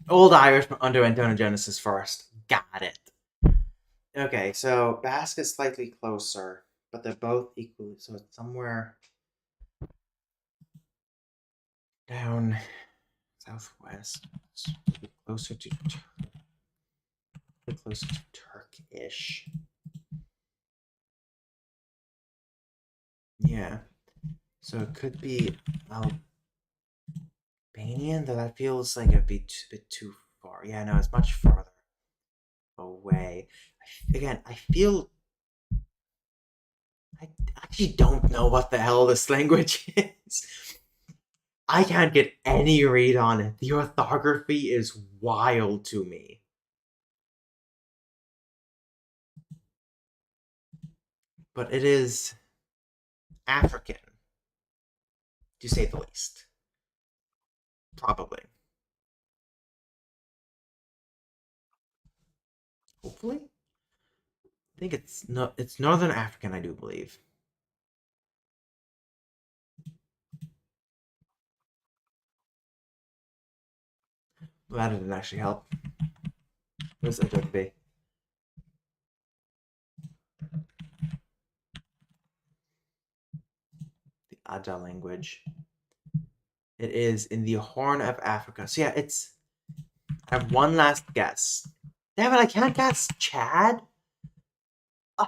Old Irish underwent tonogenesis first. Got it. Okay, so Basque is slightly closer, but they're both equally. So it's somewhere down southwest, closer to closer to Turkish. Yeah, so it could be Albanian, though that feels like it'd be a bit too far. Yeah, no, it's much farther away. Again, I feel I actually don't know what the hell this language is. I can't get any read on it. The orthography is wild to me. But it is African, to say the least. Probably. Hopefully. I think it's Northern African, I do believe. Well, that didn't actually help. What does it be? The Aja language. It is in the Horn of Africa. So yeah, it's. I have one last guess. Damn it! I can't guess Chad. Oh,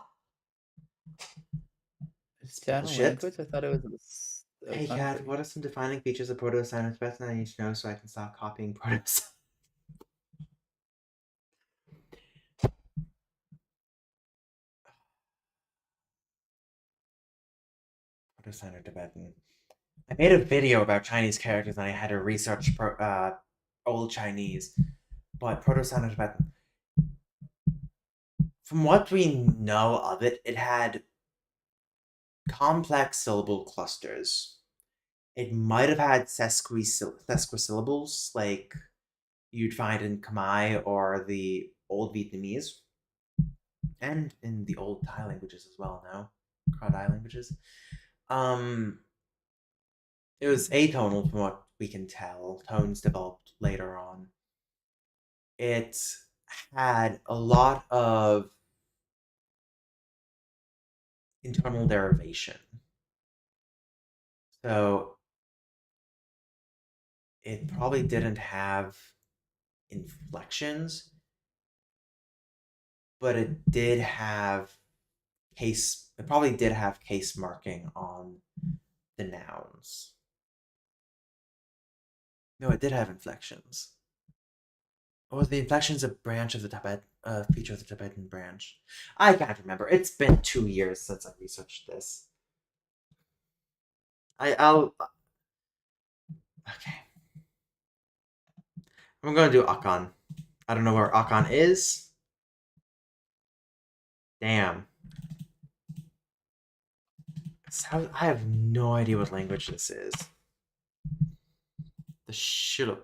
Is that a bullshit. language? I thought it was a Hey Kat, country. what are some defining features of proto-Sino Tibetan I need to know so I can stop copying Proto-Sino Tibetan? I made a video about Chinese characters and I had to research Old Chinese, but Proto-Sino Tibetan. From what we know of it, it had complex syllable clusters. It might have had sesquisyllables like you'd find in Khmer or the Old Vietnamese, and in the Old Thai languages as well now, Kra-Dai languages. Um, it was atonal from what we can tell. Tones developed later on. It had a lot of internal derivation. So it probably didn't have inflections, but it probably did have case marking on the nouns. No, it did have inflections. Or the inflections a branch of the Tibet feature of the Tibetan branch? I can't remember. It's been 2 years since I researched this. I'll okay. I'm gonna do Akan. I don't know where Akan is. Damn. I have no idea what language this is. The Shilluk.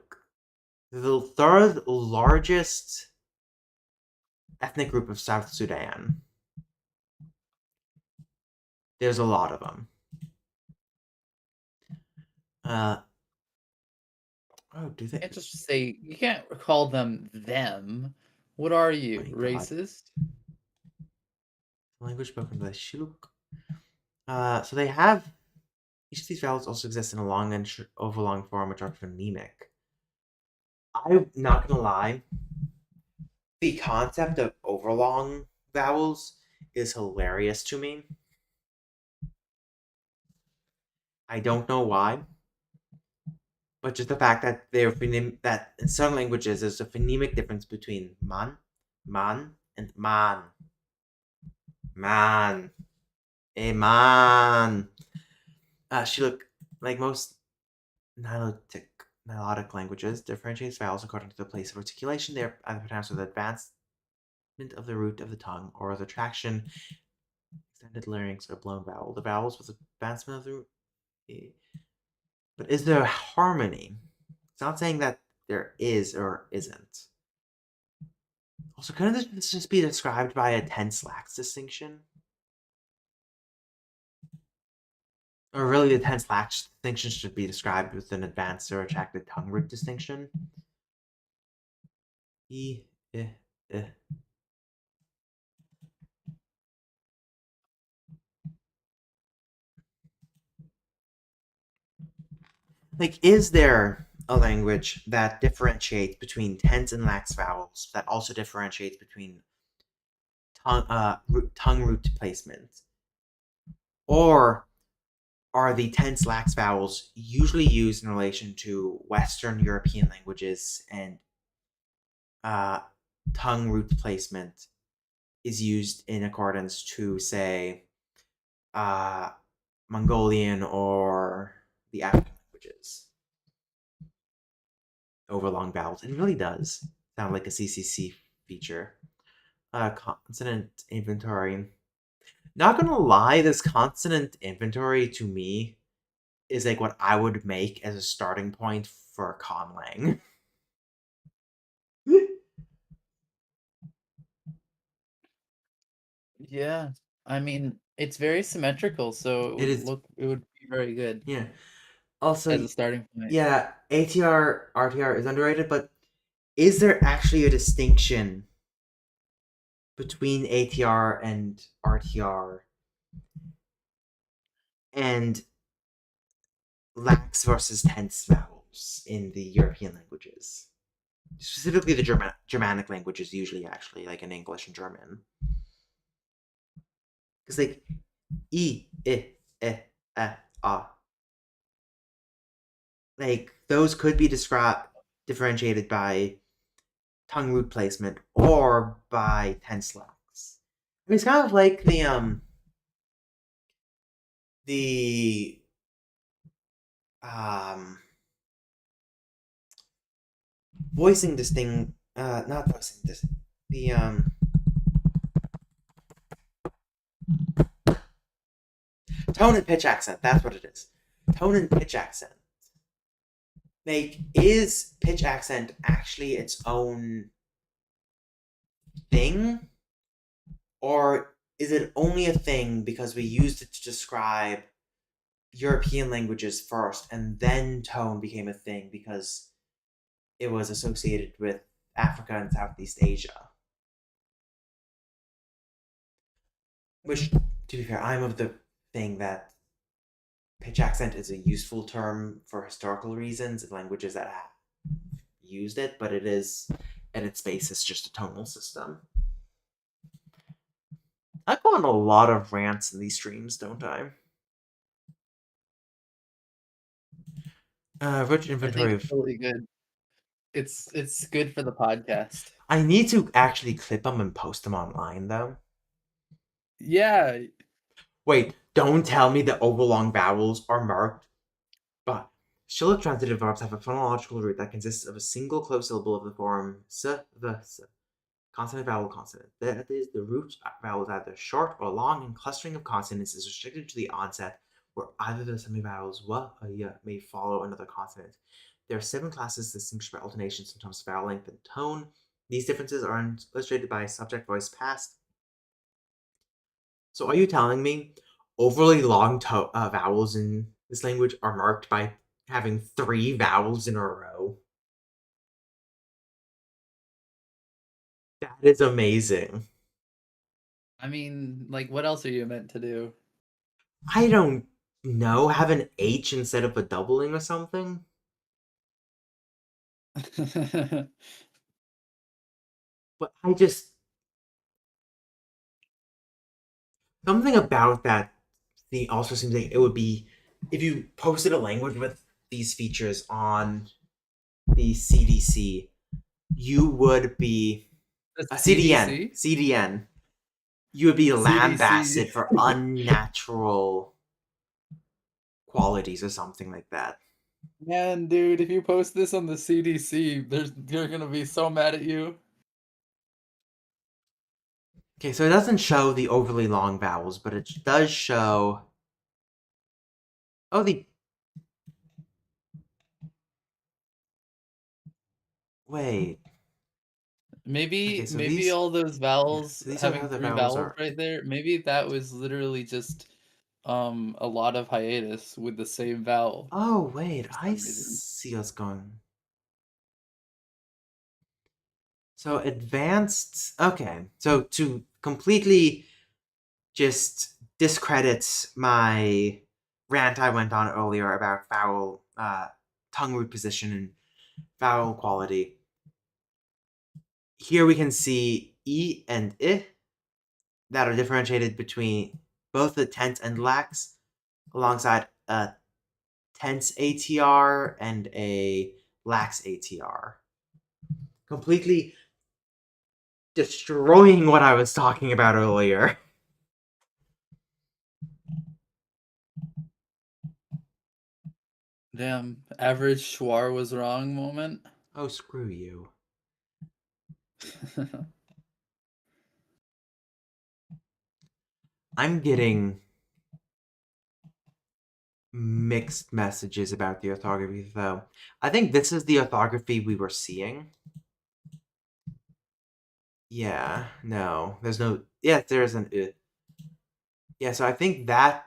The third largest ethnic group of South Sudan. There's a lot of them. Uh, oh, do You they? can't just say you can't call them. What are you, My God. racist? Language spoken by Shilluk. So they have each of these vowels also exists in a long and overlong form, which are phonemic. I'm not gonna lie, the concept of overlong vowels is hilarious to me. I don't know why, but just the fact that that in some languages there's a phonemic difference between man, and man, a man. She look like most Nilotic Nilotic languages differentiates vowels according to the place of articulation. They are either pronounced with advancement of the root of the tongue or with retraction, extended larynx, or blown vowel. The vowels with advancement of the root. But is there harmony? It's not saying that there is or isn't. Also, couldn't this just be described by a tense lax distinction? Or really, the tense lax distinction should be described with an advanced or retracted tongue root distinction? E, eh, eh. Like, is there a language that differentiates between tense and lax vowels that also differentiates between tongue root placement? Or are the tense lax vowels usually used in relation to Western European languages and uh, tongue root placement is used in accordance to, say, uh, Mongolian or the African languages? Overlong vowels. It really does sound like a CCC feature. Consonant inventory. Not gonna lie, this consonant inventory to me is like what I would make as a starting point for conlang. Yeah, I mean it's very symmetrical, so It is, it would be very good yeah. Also, as a starting point. yeah, ATR, RTR is underrated, but is there actually a distinction between ATR and RTR and lax versus tense vowels in the European languages? Specifically, the Germanic languages, usually, actually, like in English and German. Because, like, ah, like, those could be differentiated by tongue root placement or by tense lax. I mean, it's kind of like the um voicing distinct not voicing this the Tone and pitch accent. That's what it is. Tone and pitch accent. Like, is pitch accent actually its own thing? Or is it only a thing because we used it to describe European languages first and then tone became a thing because it was associated with Africa and Southeast Asia? Which, to be fair, I'm of the thing that pitch accent is a useful term for historical reasons in languages that have used it, but it is, at its basis, just a tonal system. I go on a lot of rants in these streams, don't I? Rich I think inventory it's of. really good. It's good for the podcast. I need to actually clip them and post them online, though. Yeah, Wait, don't tell me that overlong vowels are marked, but Shilluk transitive verbs have a phonological root that consists of a single closed syllable of the form s, the, s. Consonant, vowel, consonant. That is, the root vowel is either short or long, and clustering of consonants is restricted to the onset, where either the semivowels wa or ya may follow another consonant. There are 7 classes distinguished by alternation, sometimes vowel length and tone. These differences are illustrated by subject, voice, past. So, are you telling me overly long vowels in this language are marked by having 3 vowels in a row? That is amazing. I mean, like, what else are you meant to do? I don't know. Have an H instead of a doubling or something? But I just. Something about that thing also seems like it would be. If you posted a language with these features on the CDC, you would be. The A CDN. CDC? CDN. You would be CDC. lambasted for unnatural qualities or something like that. Man, dude, if you post this on the CDC, they're gonna be so mad at you. Okay, so it doesn't show the overly long vowels, but it does show. Oh, the. Wait. Okay, Maybe so maybe these. all those Yeah, vowels so these are how having the 3 vowels vowels are. right there, maybe that was literally just a lot of hiatus with the same vowel Oh, wait, for I some reason. see what's going. So advanced. Okay, so to completely just discredit my rant I went on earlier about vowel, tongue root position and vowel quality. Here we can see e and I that are differentiated between both the tense and lax, alongside a tense ATR and a lax ATR. Completely destroying what I was talking about earlier. Damn, average schwar was wrong moment. Oh, screw you. I'm getting mixed messages about the orthography, though. I think this is the orthography we were seeing. Yeah, no, there's no. Yeah, there's an. Yeah, so I think that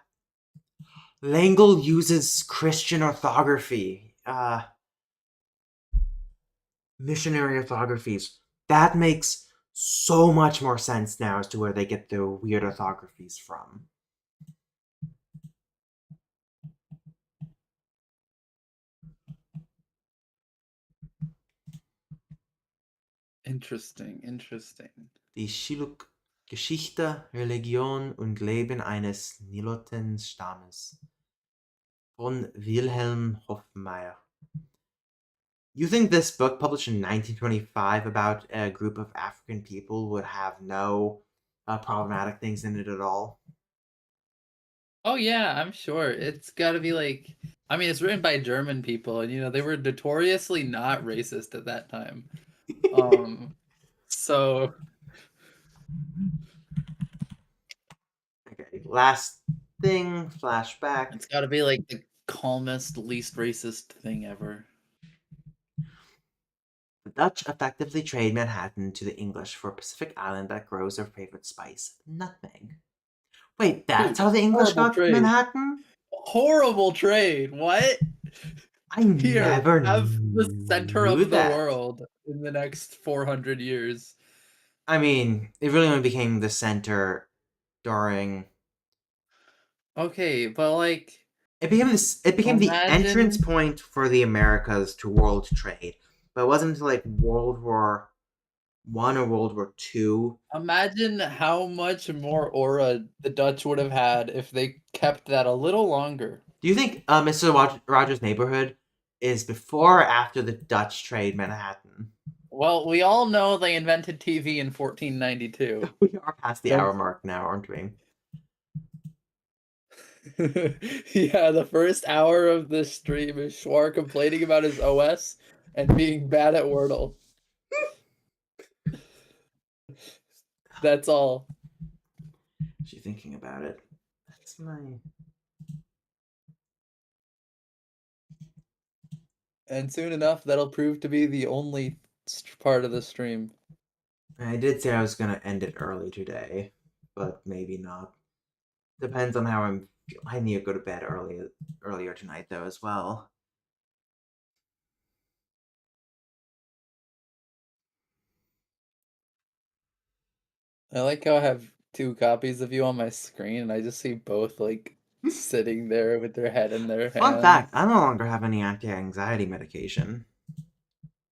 Langle uses Christian orthography, missionary orthographies. That makes so much more sense now as to where they get their weird orthographies from. Interesting, interesting. Die Shilluk Geschichte, Religion und Leben eines Niloten-Stammes von Wilhelm Hofmeier. You think this book, published in 1925 about a group of African people, would have no problematic things in it at all? Oh yeah, I'm sure. It's got to be like I mean, it's written by German people and they were notoriously not racist at that time. Um so Okay, last thing. Flashback. It's got to be like the calmest, least racist thing ever. The Dutch effectively trade Manhattan to the English for a Pacific island that grows their favorite spice, nutmeg. Wait, that's Dude, how the English horrible got trade. Manhattan? Horrible trade. What? I Here, never have the center knew of the that. world in the next 400 years. I mean, it really only became the center during. Okay, but like, It became this. It became the entrance imagine point for the Americas to world trade, but it wasn't until like World War I or World War II. imagine how much more aura the Dutch would have had if they kept that a little longer. Do you think Mr. Rogers' Neighborhood is before or after the Dutch trade Manhattan? Well, we all know they invented TV in 1492. We are past the Don't hour mark now, aren't we? Yeah, the first hour of this stream is Schwar complaining about his OS and being bad at Wordle. That's all. She's thinking about it. That's my. And soon enough, that'll prove to be the only part of the stream. I did say I was gonna end it early today, but maybe not. Depends on how I'm. I need to go to bed earlier tonight though as well. I like how I have two copies of you on my screen, and I just see both like sitting there with their head in their Fun fact: hands. I no longer have any anti-anxiety medication.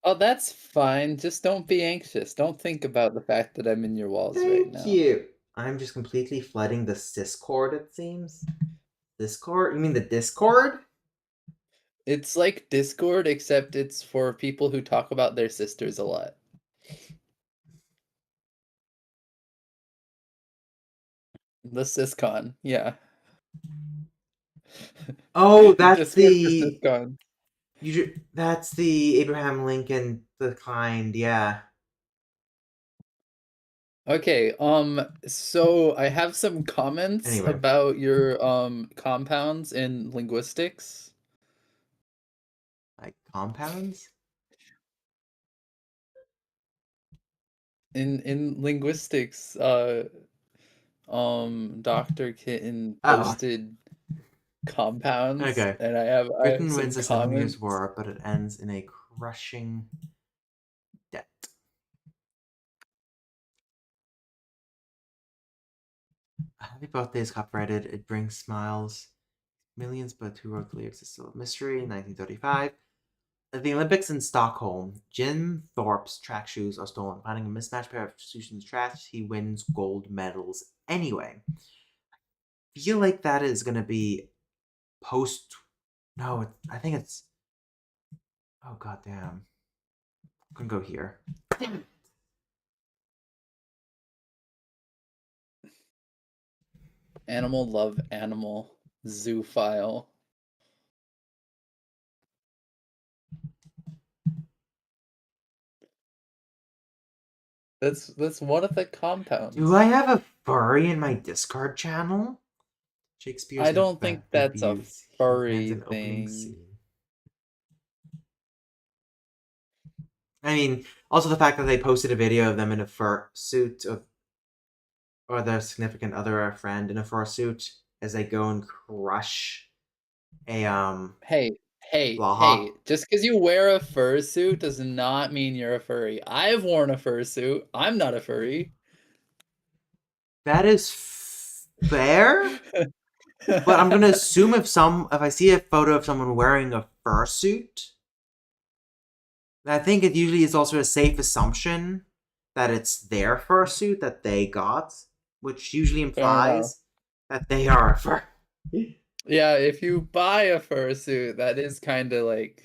Oh, that's fine. Just don't be anxious. Don't think about the fact that I'm in your walls right Thank now. you. I'm just completely flooding the Discord. It seems. Discord? You mean the Discord? It's like Discord, except it's for people who talk about their sisters a lot. The SysCon, yeah. Oh, that's Discord for the SysCon. that's the Abraham Lincoln declined. Yeah. Okay, so I have some comments Anyway, about your compounds in linguistics. like compounds. In linguistics, Dr. Kitten Oh, posted compounds, okay. and I have Britain some wins the Seven Years' comments. War, but it ends in a crushing debt. Happy Birthday is copyrighted. It brings smiles. Millions, but who wrote the lyrics is still a mystery. 1935. At the Olympics in Stockholm, Jim Thorpe's track shoes are stolen. Finding a mismatched pair of shoes in the trash, he wins gold medals anyway. Feel like that is going to be post. No, I think it's. Oh, goddamn. I'm going to go here. Animal love animal. Zoophile. That's one of the Do I compounds. have a furry in my Discord channel? Shakespeare's I don't think Macbeth that's a debuts. He lands furry an opening thing. scene. I mean, also the fact that they posted a video of them in a fursuit or their significant other or friend in a fursuit as they go and crush a Hey, Blaha. just because you wear a fursuit does not mean you're a furry. I've worn a fursuit. I'm not a furry. That is fair, but I'm gonna assume if I see a photo of someone wearing a fursuit, I think it usually is also a safe assumption that it's their fursuit that they got, which usually Fair enough. implies that they are a fur. Yeah, if you buy a fursuit, that is kind of like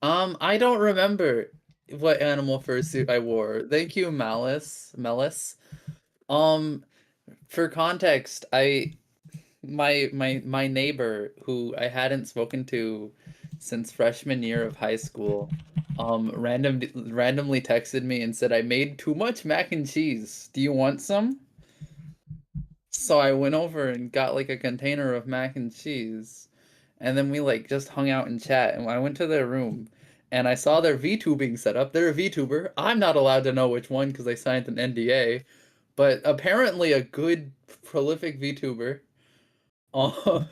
I don't remember what animal fursuit I wore. Thank you, Melis. Um, for context, my neighbor who I hadn't spoken to since freshman year of high school, randomly texted me and said I made too much mac and cheese. Do you want some? So I went over and got like a container of mac and cheese, and then we like just hung out and chat. And I went to their room, and I saw their VTubing setup. They're a VTuber. I'm not allowed to know which one because I signed an NDA, but apparently a good prolific VTuber. Uh,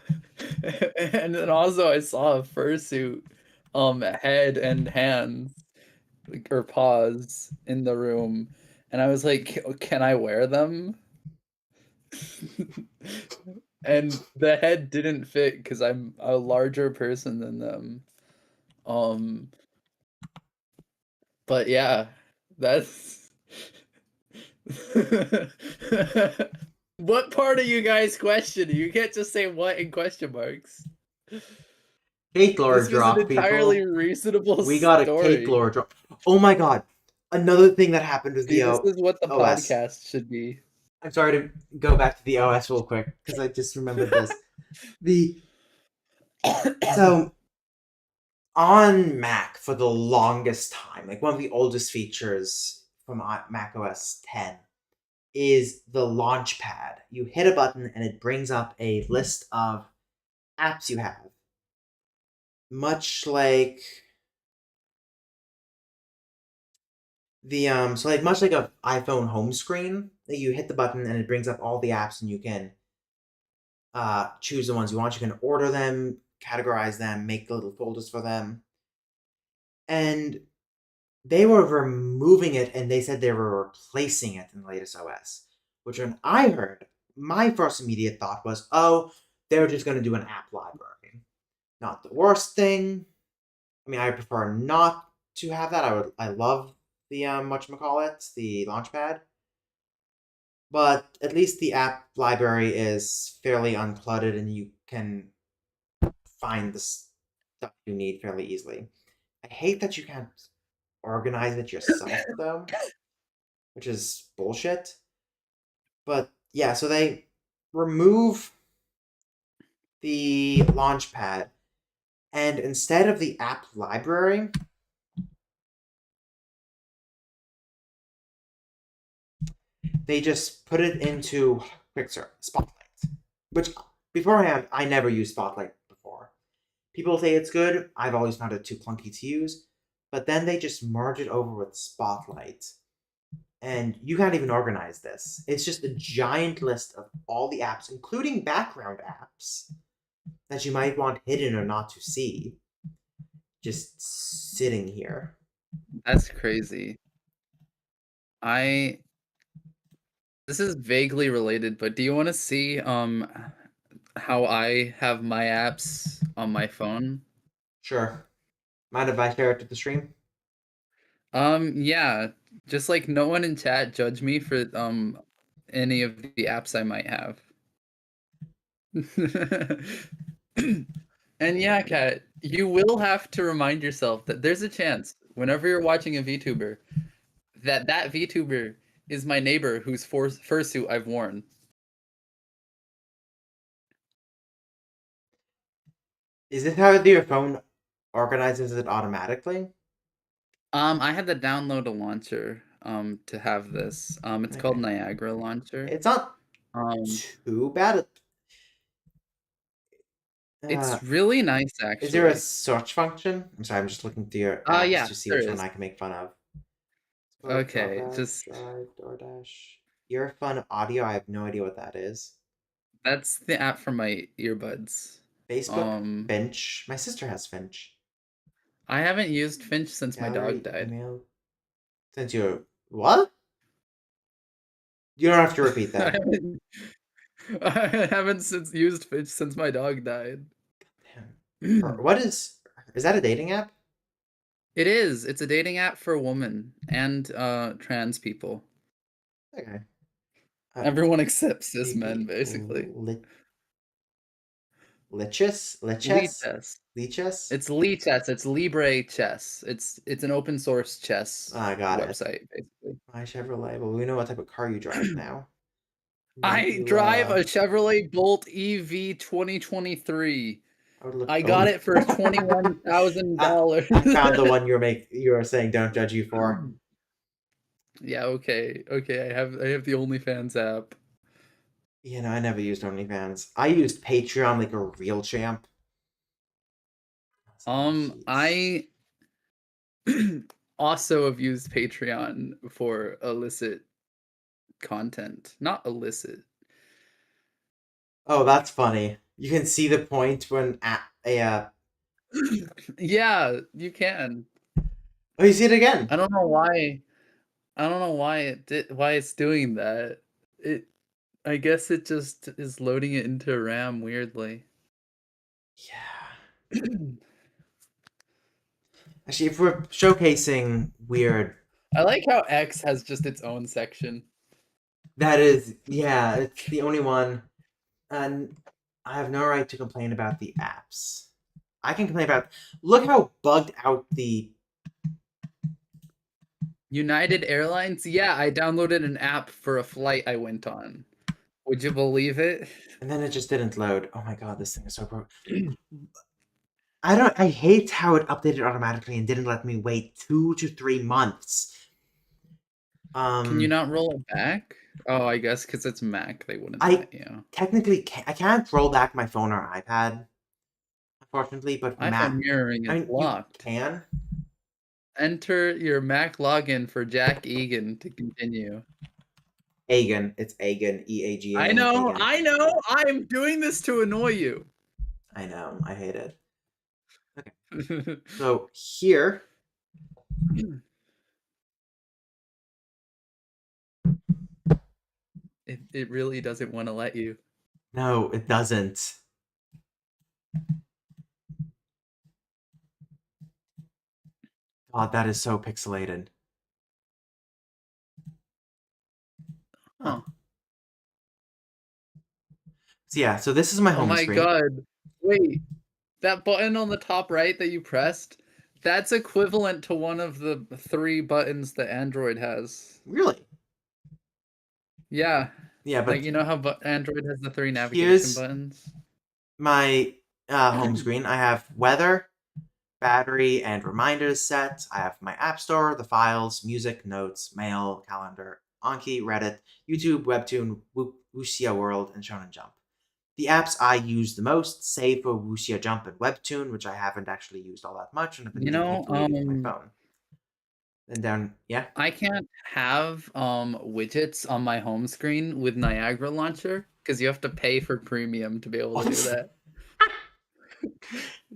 and then also I saw a fursuit, head and hands like, or paws in the room, and I was like, "Can I wear them?" And the head didn't fit because I'm a larger person than them. Um, but yeah, that's what part of you guys question? You can't just say what in question marks. Cake lore This was an drop, entirely people. reasonable We got a cake story. lore drop. Oh my god. Another thing that happened with See, the this is what the OS. podcast should be. I'm sorry to go back to the OS real quick because I just remembered this. The so on Mac for the longest time, like one of the oldest features from Mac OS 10 is the Launchpad. You hit a button and it brings up a list of apps you have, much like much like a iPhone home screen. You hit the button and it brings up all the apps and you can choose the ones you want. You can order them, categorize them, make little folders for them. And they were removing it and they said they were replacing it in the latest OS. Which when I heard, my first immediate thought was, oh, they're just going to do an app library. Not the worst thing. I mean, I prefer not to have that. I love the whatchamacallit, the Launchpad. But at least the app library is fairly uncluttered and you can find the stuff you need fairly easily. I hate that you can't organize it yourself though, which is bullshit. But yeah, so they remove the Launchpad, and instead of the app library, they just put it into Spotlight, which beforehand I never used Spotlight before. People say it's good. I've always found it too clunky to use. But then they just merge it over with Spotlight. And you can't even organize this. It's just a giant list of all the apps, including background apps, that you might want hidden or not to see, just sitting here. That's crazy. I This is vaguely related, but do you want to see how I have my apps on my phone? Sure. Mind if I share it to the stream? Yeah, just like no one in chat judge me for any of the apps I might have. And yeah, Kat, you will have to remind yourself that there's a chance whenever you're watching a VTuber that that VTuber is my neighbor whose fursuit I've worn. Is this how your phone organizes it automatically? I had to download a launcher to have this. It's called Okay. Niagara Launcher. It's not Um, too bad. it's really nice Is there a actually. search function? I'm sorry, I'm just looking through your apps Yeah, to see there which one is. I can make fun of. Spoke, Okay, Dropbox, just Drive, DoorDash. Your Fun Audio, I have no idea what that is. that's the app for my earbuds. Facebook, Um, Finch. My sister has Finch. I haven't used Finch since my dog Gallery, died. email. Since you what? You don't have to repeat I that. haven't, I haven't since used Finch since my dog died. Damn. What is that a dating app? It is. It's a dating app for women and trans people. Okay. Uh, Everyone except cis men, maybe basically. Lichess? Lichess? Lichess. Lichess? It's Lee Chess. It's Libre Chess. It's an open source chess I got it. website, basically. My Chevrolet. Well, we know what type of car you drive now. I Maybe drive a Chevrolet Bolt EV 2023. I would look. I got Oh, it for $21,000. I found the one you were saying don't judge you for. Yeah, okay. Okay, I have the OnlyFans app. You know, I never used OnlyFans. I used Patreon like a real champ. Jeez. I also have used Patreon for illicit content. Not illicit. Oh, that's funny. You can see the point when Yeah, you can. oh, you see it again. I don't know why. I don't know why why it's doing that. It I guess it just is loading it into RAM weirdly. Yeah. Actually, if we're showcasing weird, I like how X has just its own section. that is, yeah, it's the only one. And I have no right to complain about the apps. I can complain about. Look how bugged out the. United Airlines? Yeah, I downloaded an app for a flight I went on. Would you believe it? And then it just didn't load. Oh my god, this thing is so broke. I don't. I hate how it updated automatically and didn't let me wait 2 to 3 months. Can you Um, not roll it back? Oh, I guess because it's Mac, they wouldn't I let you. technically I can't roll back my phone or iPad, unfortunately. But iPhone Mac, mirroring I is mean, you blocked. can. Enter your Mac login for Jack Egan to continue. Agan, it's Agan, Eagan. I know, I'm doing this to annoy you. I know, I hate it. Okay, so here, It really doesn't want to let you. no, it doesn't. God, that is so pixelated. Huh. Huh. So yeah, so this is my Oh home my screen. god. Wait, that button on the top right that you pressed, that's equivalent to one of the 3 buttons that Android has. Really? Yeah. Yeah, Like, but you know how Android has the 3 navigation here's buttons? my home screen. I have weather, battery, and reminders set. I have my app store, the files, music, notes, mail, calendar, Anki, Reddit, YouTube, Webtoon, Wuxia World, and Shonen Jump. The apps I use the most, save for Wuxia Jump and Webtoon, which I haven't actually used all that much and have been You know, deleting from my phone. Then down, yeah. I can't have widgets on my home screen with Niagara Launcher because you have to pay for premium to be able to do that.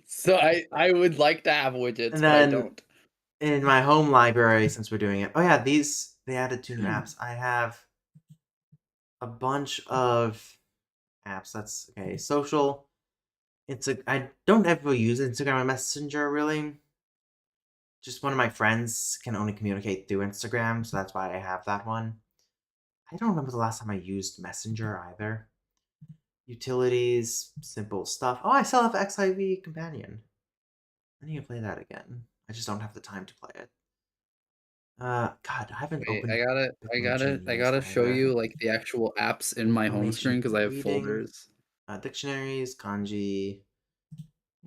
So I would like to have And widgets, but I then don't. in my home library, since we're doing it, oh yeah, these they added 2 new apps. I have a bunch of apps. That's okay. Social. I don't ever use Instagram or Messenger really. Just one of my friends can only communicate through Instagram, so that's why I have that one. I don't remember the last time I used Messenger either. Utilities, simple stuff. Oh, I still have XIV Companion. I need to play that again. I just don't have the time to play it. God, I haven't Wait, opened Bitmoji in I years gotta show either. you like the actual apps in my home screen Information because I have reading, folders. dictionaries, kanji,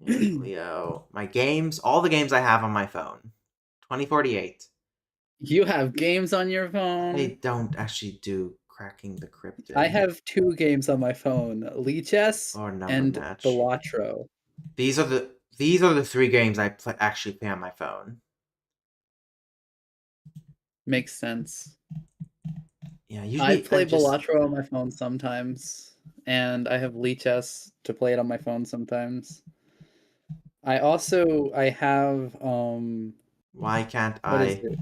yeah, Leo. My games, all the games I have on my phone. 2048. You have games on your I phone. don't actually do cracking the I cryptid have 2 games on my phone, Lichess or number and match. Balatro. These are the 3 games I actually play on my phone. Makes sense. Yeah, I usually I play just Balatro on my phone sometimes, and I have Lichess to play it on my phone sometimes. I have why can't what is I? it?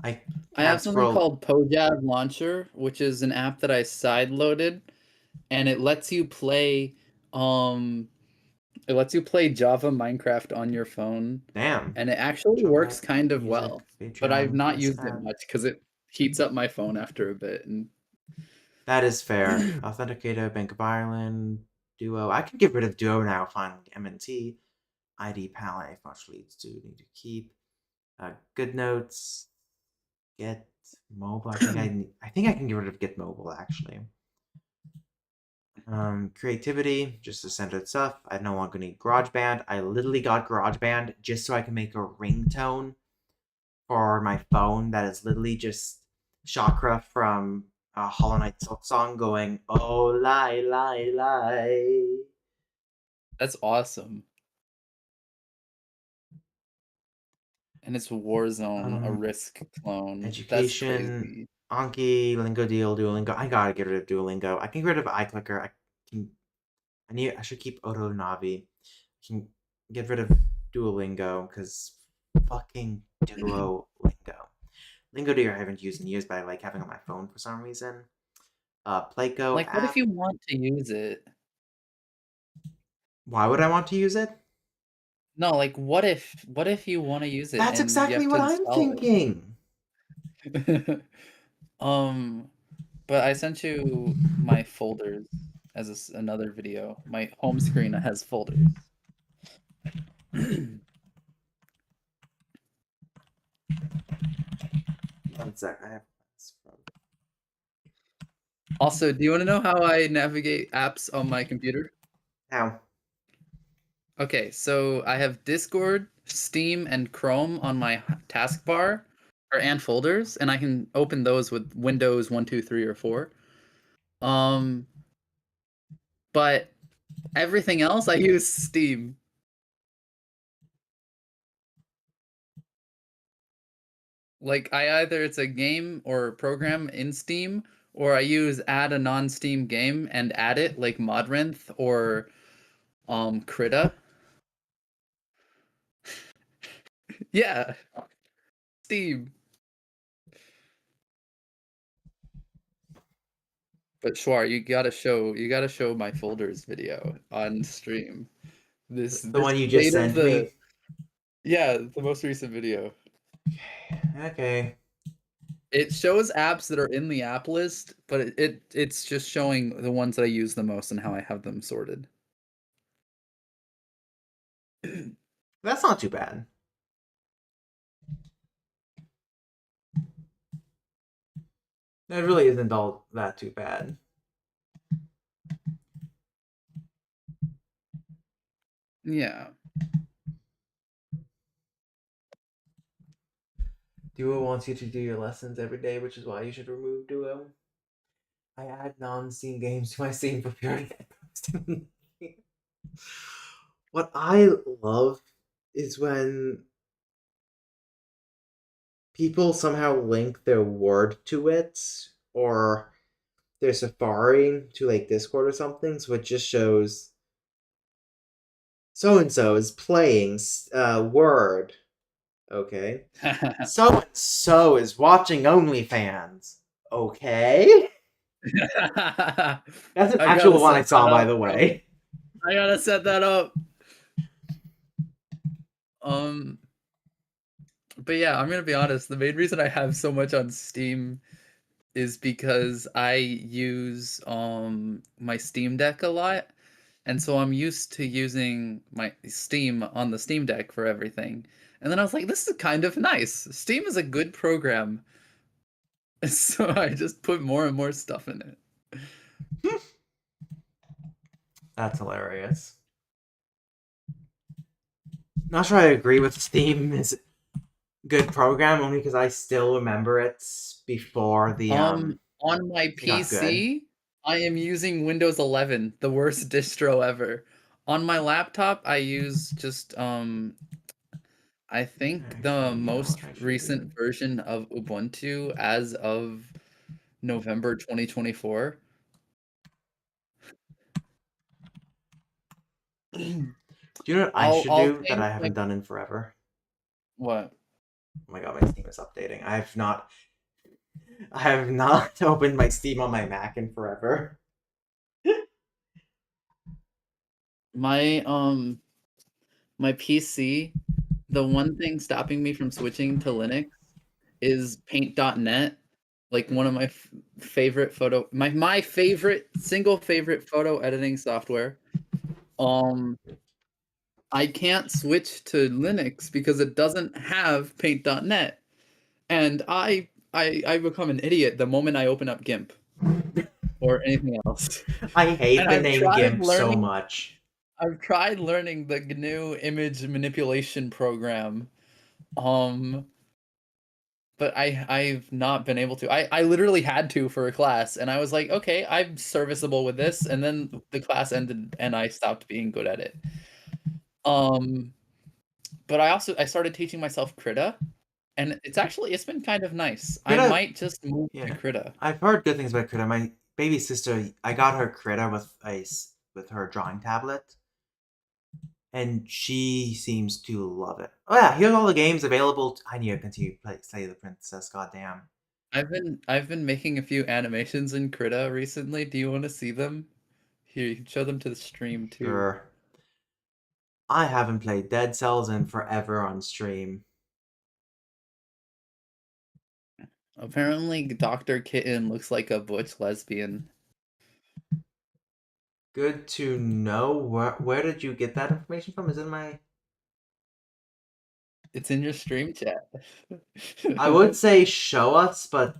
I I have can't something scroll. called Pojab Launcher, which is an app that I side loaded, and um it lets you play Java Minecraft on your phone, Damn. and it actually Shopify works kind of Music, well. But I've Patreon, not PS used it ad. much because it heats up my phone after a bit. And That is fair. Authenticator, Bank of Ireland, Duo. I can get rid of Duo now. Finally, MNT, ID Palette. Much leads to need to keep. Good notes. Get mobile. I think I can get rid of Get mobile actually. Creativity, just the standard stuff. I no longer need GarageBand. I literally got GarageBand just so I can make a ringtone for my phone that is literally just Chakra from Hollow Knight Silk Song going, oh, lie, lie, lie. That's awesome. And it's Warzone, a Um, Risk clone. That's Education, crazy. Anki, Lingo Deal, Duolingo. I gotta get rid of Duolingo. I can get rid of iClicker. Can. I should keep Oto Navi. I can get rid of Duolingo because fucking Duolingo. Lingo Deal I haven't used in years, but I like having on my phone for some reason. Playco Like, what if app. you want to use it? Why would I want to use it? No, like, what if you want to use it That's and you exactly have to what I'm install thinking. it? Um, but I sent you my folders as another video. My home screen has folders. One sec. I have this from Also, do you want to know how I navigate apps on my computer? now. Okay, so I have Discord, Steam, and Chrome on my taskbar and folders, and I can open those with Windows 1, 2, 3, or 4. Um, but everything else I use Steam. Like I either it's a game or program in Steam, or I use add a non-Steam game and add it like Modrinth or Krita. Yeah, Steam. But Schwar, you gotta show my folders video on stream. This The this one you just state of sent me. the most recent video. Okay. It shows apps that are in the app list, but it's just showing the ones that I use the most and how I have them sorted. That's not too bad. That really isn't all that too bad. Yeah. Duo wants you to do your lessons every day, which is why you should remove Duo. I add non-Steam games to my Steam for purity. What I love is when people somehow link their Word to it or their Safari to like Discord or something, so it just shows so and so is playing Word. Okay. So and so is watching OnlyFans. Okay. I That's an gotta actual one I set that saw, by up, the bro. way. I gotta set that up. Um, but yeah, I'm gonna be honest. The main reason I have so much on Steam is because I use my Steam Deck a lot, and so I'm used to using my Steam on the Steam Deck for everything. And then I was like, this is kind of nice. Steam is a good program, so I just put more and more stuff in it. That's hilarious. Not sure I agree with Steam is a good program only because I still remember it before On my it got good. PC, I am using Windows 11, the worst distro ever. On my laptop, I use just I think the Actually, you know most what I should do? recent version of Ubuntu as of November 2024. Do you know what I should I'll do that change I my haven't done in forever? what? Oh my god, my Steam is updating. I have not opened my Steam on my Mac in forever. My my PC, the one thing stopping me from switching to Linux is paint.net, like one of my favorite my favorite single favorite photo editing software. Um I can't switch to Linux because it doesn't have paint.net. And I become an idiot the moment I open up GIMP or anything else. I hate And the name GIMP so much. I've tried learning the GNU image manipulation program. Um but I've not been able to. I literally had to for a class, and I was like, okay, I'm serviceable with this, and then the class ended, and I stopped being good at it. Um, but I started teaching myself Krita, and it's been kind of nice. I Krita, might just move to yeah, Krita. I've heard good things about Krita. My baby sister, I got her Krita with her drawing tablet, and she seems to love it. Oh yeah, here's all the games available. I need to continue to play Slay the Princess. Goddamn. I've been making a few animations in Krita recently. Do you want to see them? Here, you can show them to the stream too. Sure. I haven't played Dead Cells in forever on stream. Apparently, Dr. Kitten looks like a butch lesbian. Good to know. Where did you get that information from? Is it in my? It's in your stream chat. I would say show us, but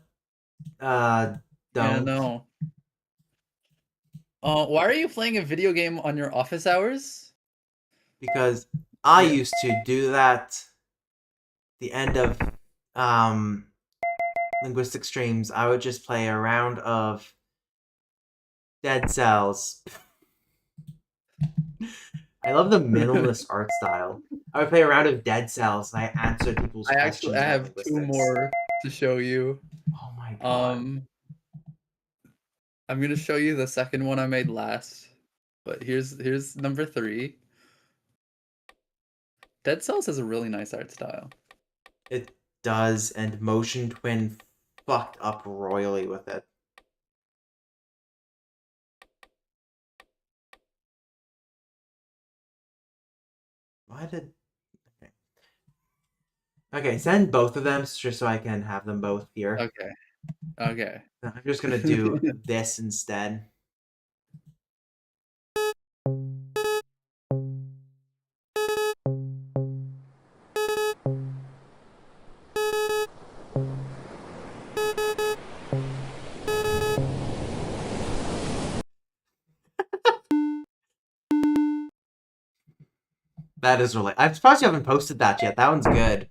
Yeah, don't, no. Why are you playing a video game on your office hours? because I Yeah. used to do that. The end of um linguistic streams, I would just play a round of Dead Cells. I love the minimalist art style. I would play a round of Dead Cells and I answered people's I questions about have two linguistics. more to show you. Oh my god. Um, I'm gonna show you the second one I made last. But here's number 3. Dead Cells has a really nice art style. It does, and Motion Twin fucked up royally with it. Why did... Okay. Okay, send both of them just so I can have them both here. Okay. Okay. I'm just gonna do this instead. That is really... I'm surprised you haven't posted that yet. That one's good.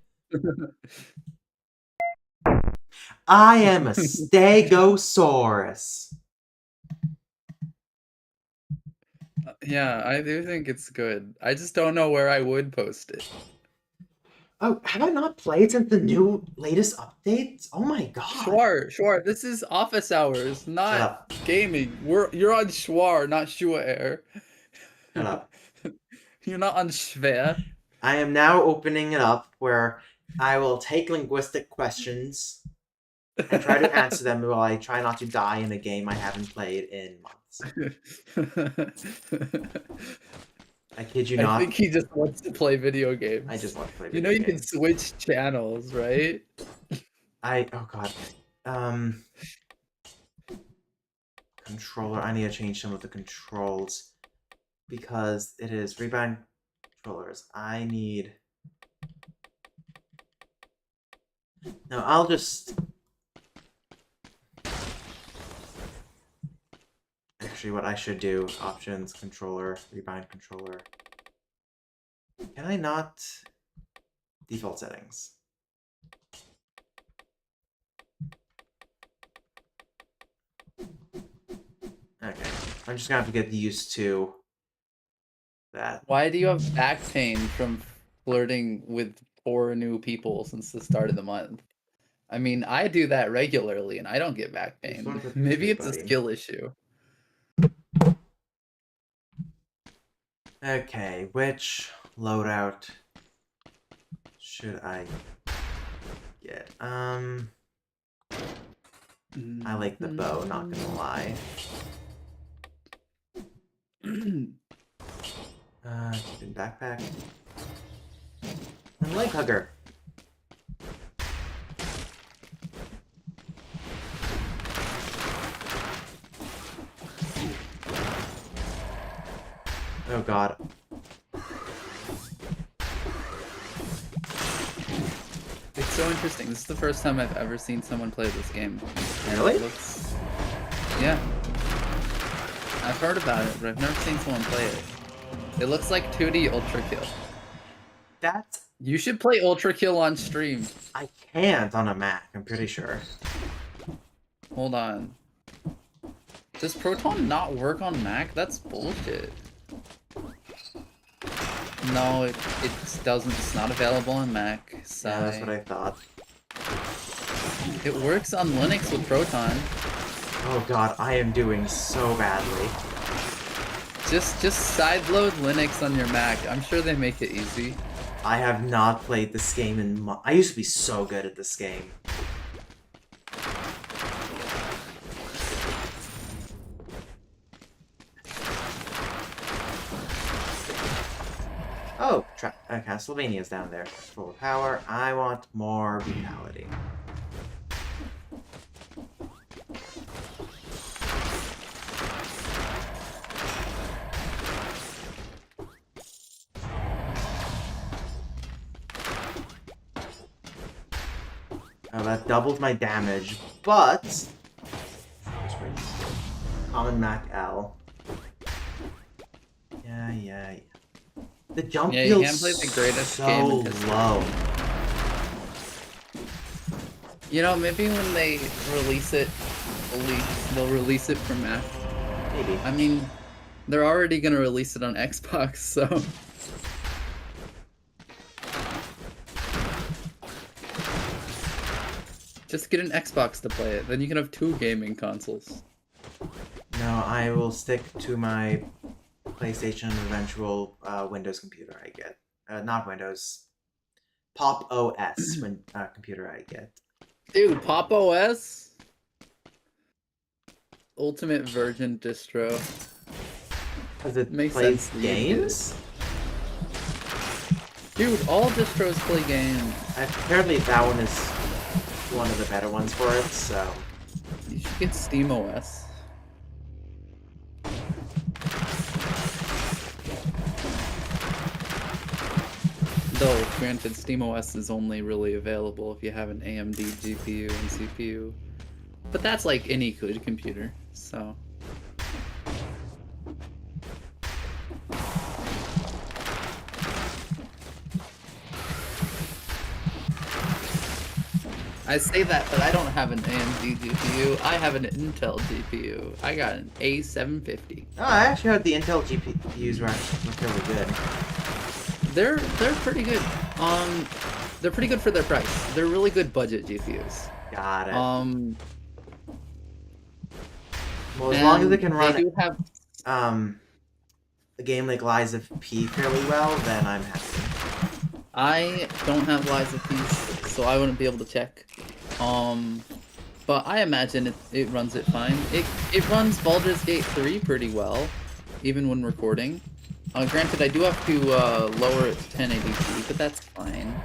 I am a Stegosaurus. Yeah, I do think it's good. I just don't know where I would post it. Oh, have I not played since the new latest updates? Oh my god. Sure. This is office hours, Shut not up. gaming. You're on Schwar, not Schuer. Shut up. You're not on Schwer. I am now opening it up where I will take linguistic questions and try to answer them while I try not to die in a game I haven't played in months. I kid you I not. think he just wants to play video games. I just want to play You video know you can games. switch channels, right? Oh god. Controller. I need to change some of the controls because it is rebound controllers. I need... No, I'll just... Actually, what I should do, options, controller, rebind controller. Can I not? Default settings. Okay, I'm just gonna have to get used to that. Why do you have back pain from flirting with 4 new people since the start of the month? I mean, I do that regularly and I don't get back You pain. flirt with Maybe it's a everybody. skill issue. Okay, which loadout should I get? I like the bow, not gonna lie. Backpack. And leg hugger. Oh god. It's so interesting. This is the first time I've ever seen someone play this game. And Really? it looks... Yeah. I've heard about it, but I've never seen someone play it. It looks like 2D Ultra Kill. That's You should play Ultra Kill on stream. I can't on a Mac, I'm pretty sure. Hold on. Does Proton not work on Mac? That's bullshit. No, it doesn't. It's not available on Mac. Yeah, that's what I thought. It works on Linux with Proton. Oh god, I am doing so badly. Just sideload Linux on your Mac. I'm sure they make it easy. I have not played this game in I used to be so good at this game. Oh, Castlevania's down there. Full of power. I want more vitality. Oh, that doubled my damage, but... Common Mac L. Yeah. The jump Yeah, you feels can't play the greatest so game in history. low. You know, maybe when they release it fully, they'll release it for Mac. Maybe. I mean, they're already gonna release it on Xbox, so... Just get an Xbox to play it, then you can have 2 gaming consoles. No, I will stick to my PlayStation eventual Windows computer I get. Not Windows. Pop OS computer I get. Dude, Pop OS? Ultimate Virgin distro. Because it Makes plays sense. games? Dude, all distros play games. Apparently that one is one of the better ones for it, so... You should get Steam OS. Though, granted, SteamOS is only really available if you have an AMD GPU and CPU. But that's like any good computer, so... I say that, but I don't have an AMD GPU. I have an Intel GPU. I got an A750. Oh, I actually heard the Intel GPUs were really good. They're pretty good. They're pretty good for their price. They're really good budget GPUs. Got it. Well, as and long as it can they run do have... a game like Lies of P fairly well, then I'm happy. I don't have Lies of P, so I wouldn't be able to check. But I imagine it runs it fine. It runs Baldur's Gate 3 pretty well, even when recording. Granted, I do have to lower it to 1080p, but that's fine.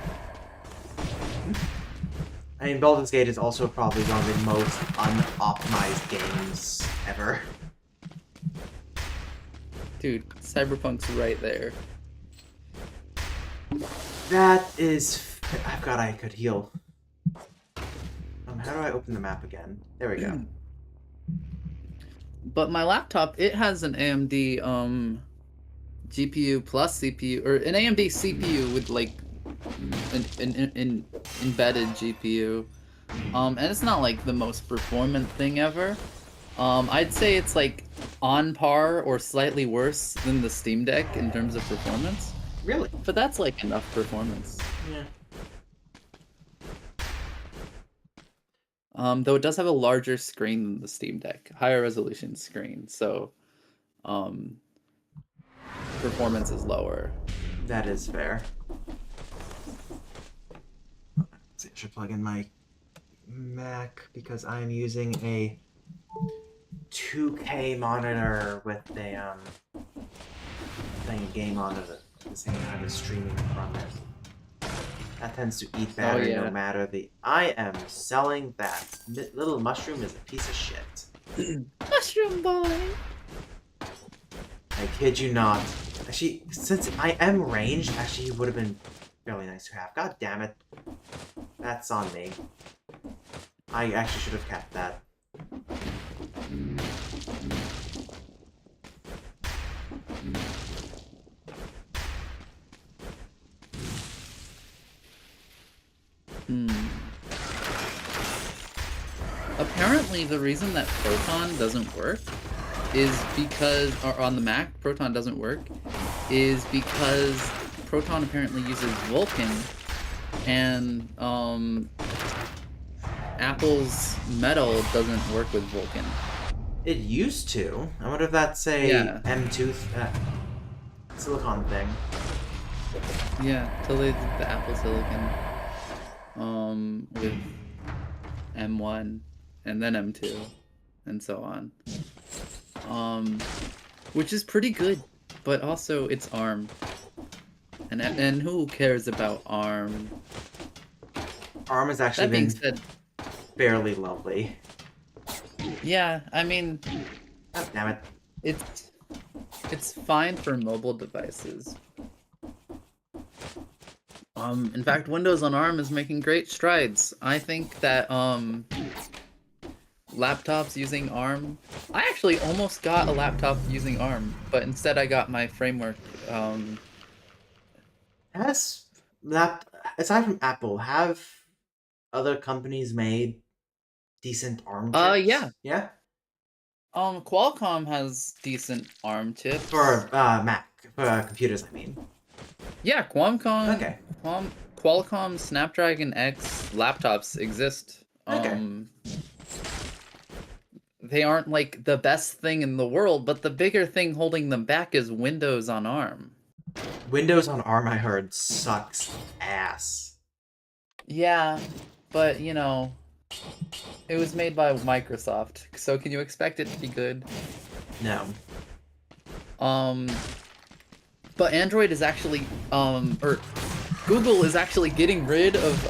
I mean, Baldur's Gate is also probably one of the most unoptimized games ever. Dude, Cyberpunk's right there. That is... I could heal. How do I open the map again? There we go. But my laptop, it has an AMD GPU plus CPU, or an AMD CPU with like an embedded GPU. And it's not like the most performant thing ever. I'd say it's like on par or slightly worse than the Steam Deck in terms of performance. Really? But that's like enough performance. Yeah. Though it does have a larger screen than the Steam Deck, higher resolution screen, so performance is lower. That is fair. I should plug in my Mac because I'm using a 2K monitor with a playing a game on it at the same time as streaming from it. That tends to eat battery no matter the... I am selling that. Little mushroom is a piece of shit. Mushroom boy! I kid you not. Actually, since I am ranged, actually it would have been really nice to have. God damn it. That's on me. I actually should have kept that. Hmm. Apparently, the reason that Proton doesn't work is because, or on the Mac, Proton doesn't work, is because Proton apparently uses Vulkan, and Apple's Metal doesn't work with Vulkan. It used to. I wonder if that's a Yeah, M2 silicon thing. yeah, till they did the Apple Silicon, with M1, and then M2, and so on. Um, which is pretty good, but also it's ARM, and who cares about ARM? ARM has actually That being been said, fairly lovely. yeah, I mean, Oh, damn it. it's it's fine for mobile devices. In fact, Windows on ARM is making great strides. I think that laptops using ARM. I actually almost got a laptop using ARM, but instead I got my framework. Has that, aside from Apple, have other companies made decent ARM Yeah. chips? Yeah? Qualcomm has decent ARM chips. For Mac, for computers, I mean. Yeah, Okay. Qualcomm Snapdragon X laptops exist. Okay. They aren't like the best thing in the world, but the bigger thing holding them back is Windows on ARM. Windows on ARM, I heard, sucks ass. Yeah, but you know, it was made by Microsoft, so can you expect it to be good? No. Um, but Android is actually, or Google is actually getting rid of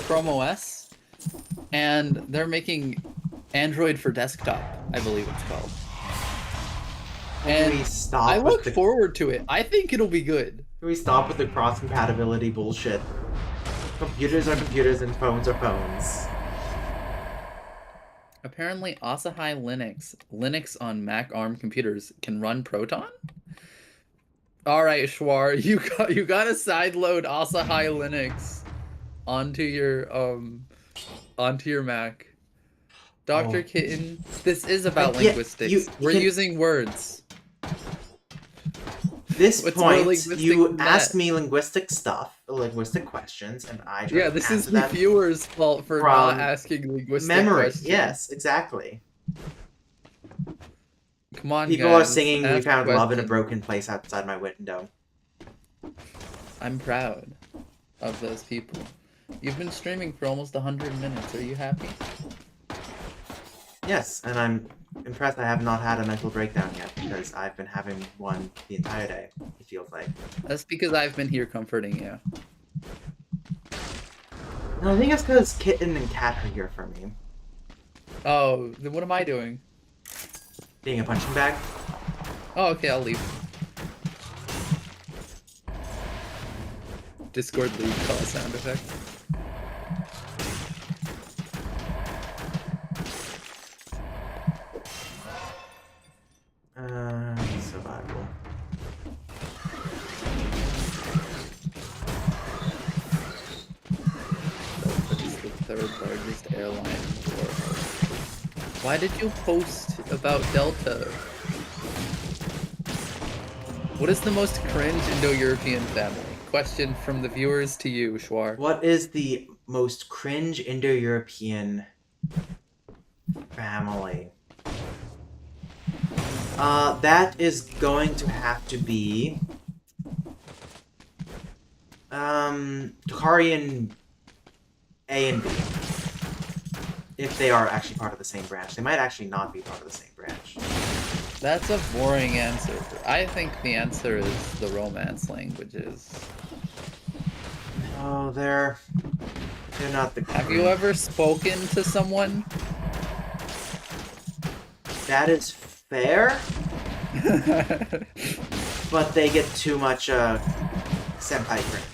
Chrome OS, and they're making Android for desktop, I believe it's called. Can we And I stop with look the forward to it. I think it'll be good. Can we stop with the cross compatibility bullshit? Computers are computers and phones are phones. Apparently, Asahi Linux on Mac ARM computers can run Proton? All right, Schwar, you got to sideload Asahi Linux onto your Mac. Dr. Oh, Kitten, this is I about get linguistics. you We're can. using words. This What's more point, linguistic you than ask that? me linguistic stuff, linguistic questions, and I try Yeah, to this is answer the them viewer's fault for not from asking linguistic memory. questions. Yes, exactly. Come on, People are guys, singing "We ask Found Love in a questions. Broken Place" outside my window. I'm proud of those people. You've been streaming for almost 100 minutes. Are you happy? Yes, and I'm impressed I have not had a mental breakdown yet, because I've been having one the entire day, it feels like. That's because I've been here comforting you. No, I think it's because Kitten and Cat are here for me. Oh, then what am I doing? Being a punching bag. Oh, okay, I'll leave. Discord leave call sound effect. Survival. Delta is the third largest airline in the world. Why did you post about Delta? What is the most cringe Indo-European family? Question from the viewers to you, Schwar. What is the most cringe Indo-European family? That is going to have to be Tokharian A and B. If they are actually part of the same branch. They might actually not be part of the same branch. That's a boring answer. I think the answer is the Romance languages. Oh, they're not the Have you ever spoken to someone? That is fair, but they get too much senpai credit.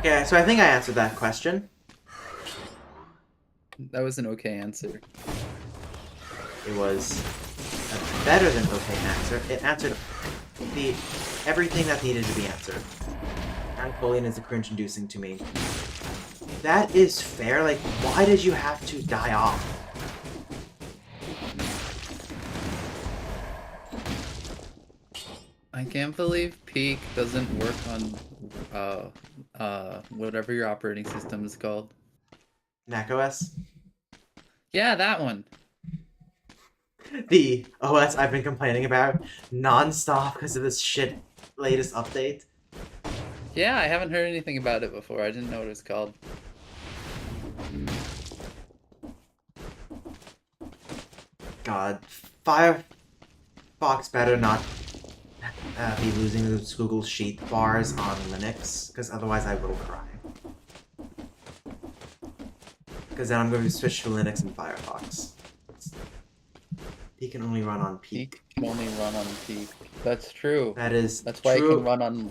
Yeah, so I think I answered that question. That was an okay answer. It was better than okay answer. It answered the everything that needed to be answered. Anatolian is cringe-inducing to me. That is fair. Like, why did you have to die off? I can't believe Peak doesn't work on whatever your operating system is called. macOS? Yeah, that one. The OS I've been complaining about non-stop because of this shit latest update. Yeah, I haven't heard anything about it before. I didn't know what it was called. God, Firefox better not be losing those Google Sheet bars on Linux, because otherwise I will cry. Because then I'm going to switch to Linux and Firefox. He can only run on Peak. Peak can only run on Peak. That's true. That is That's why true. it can run on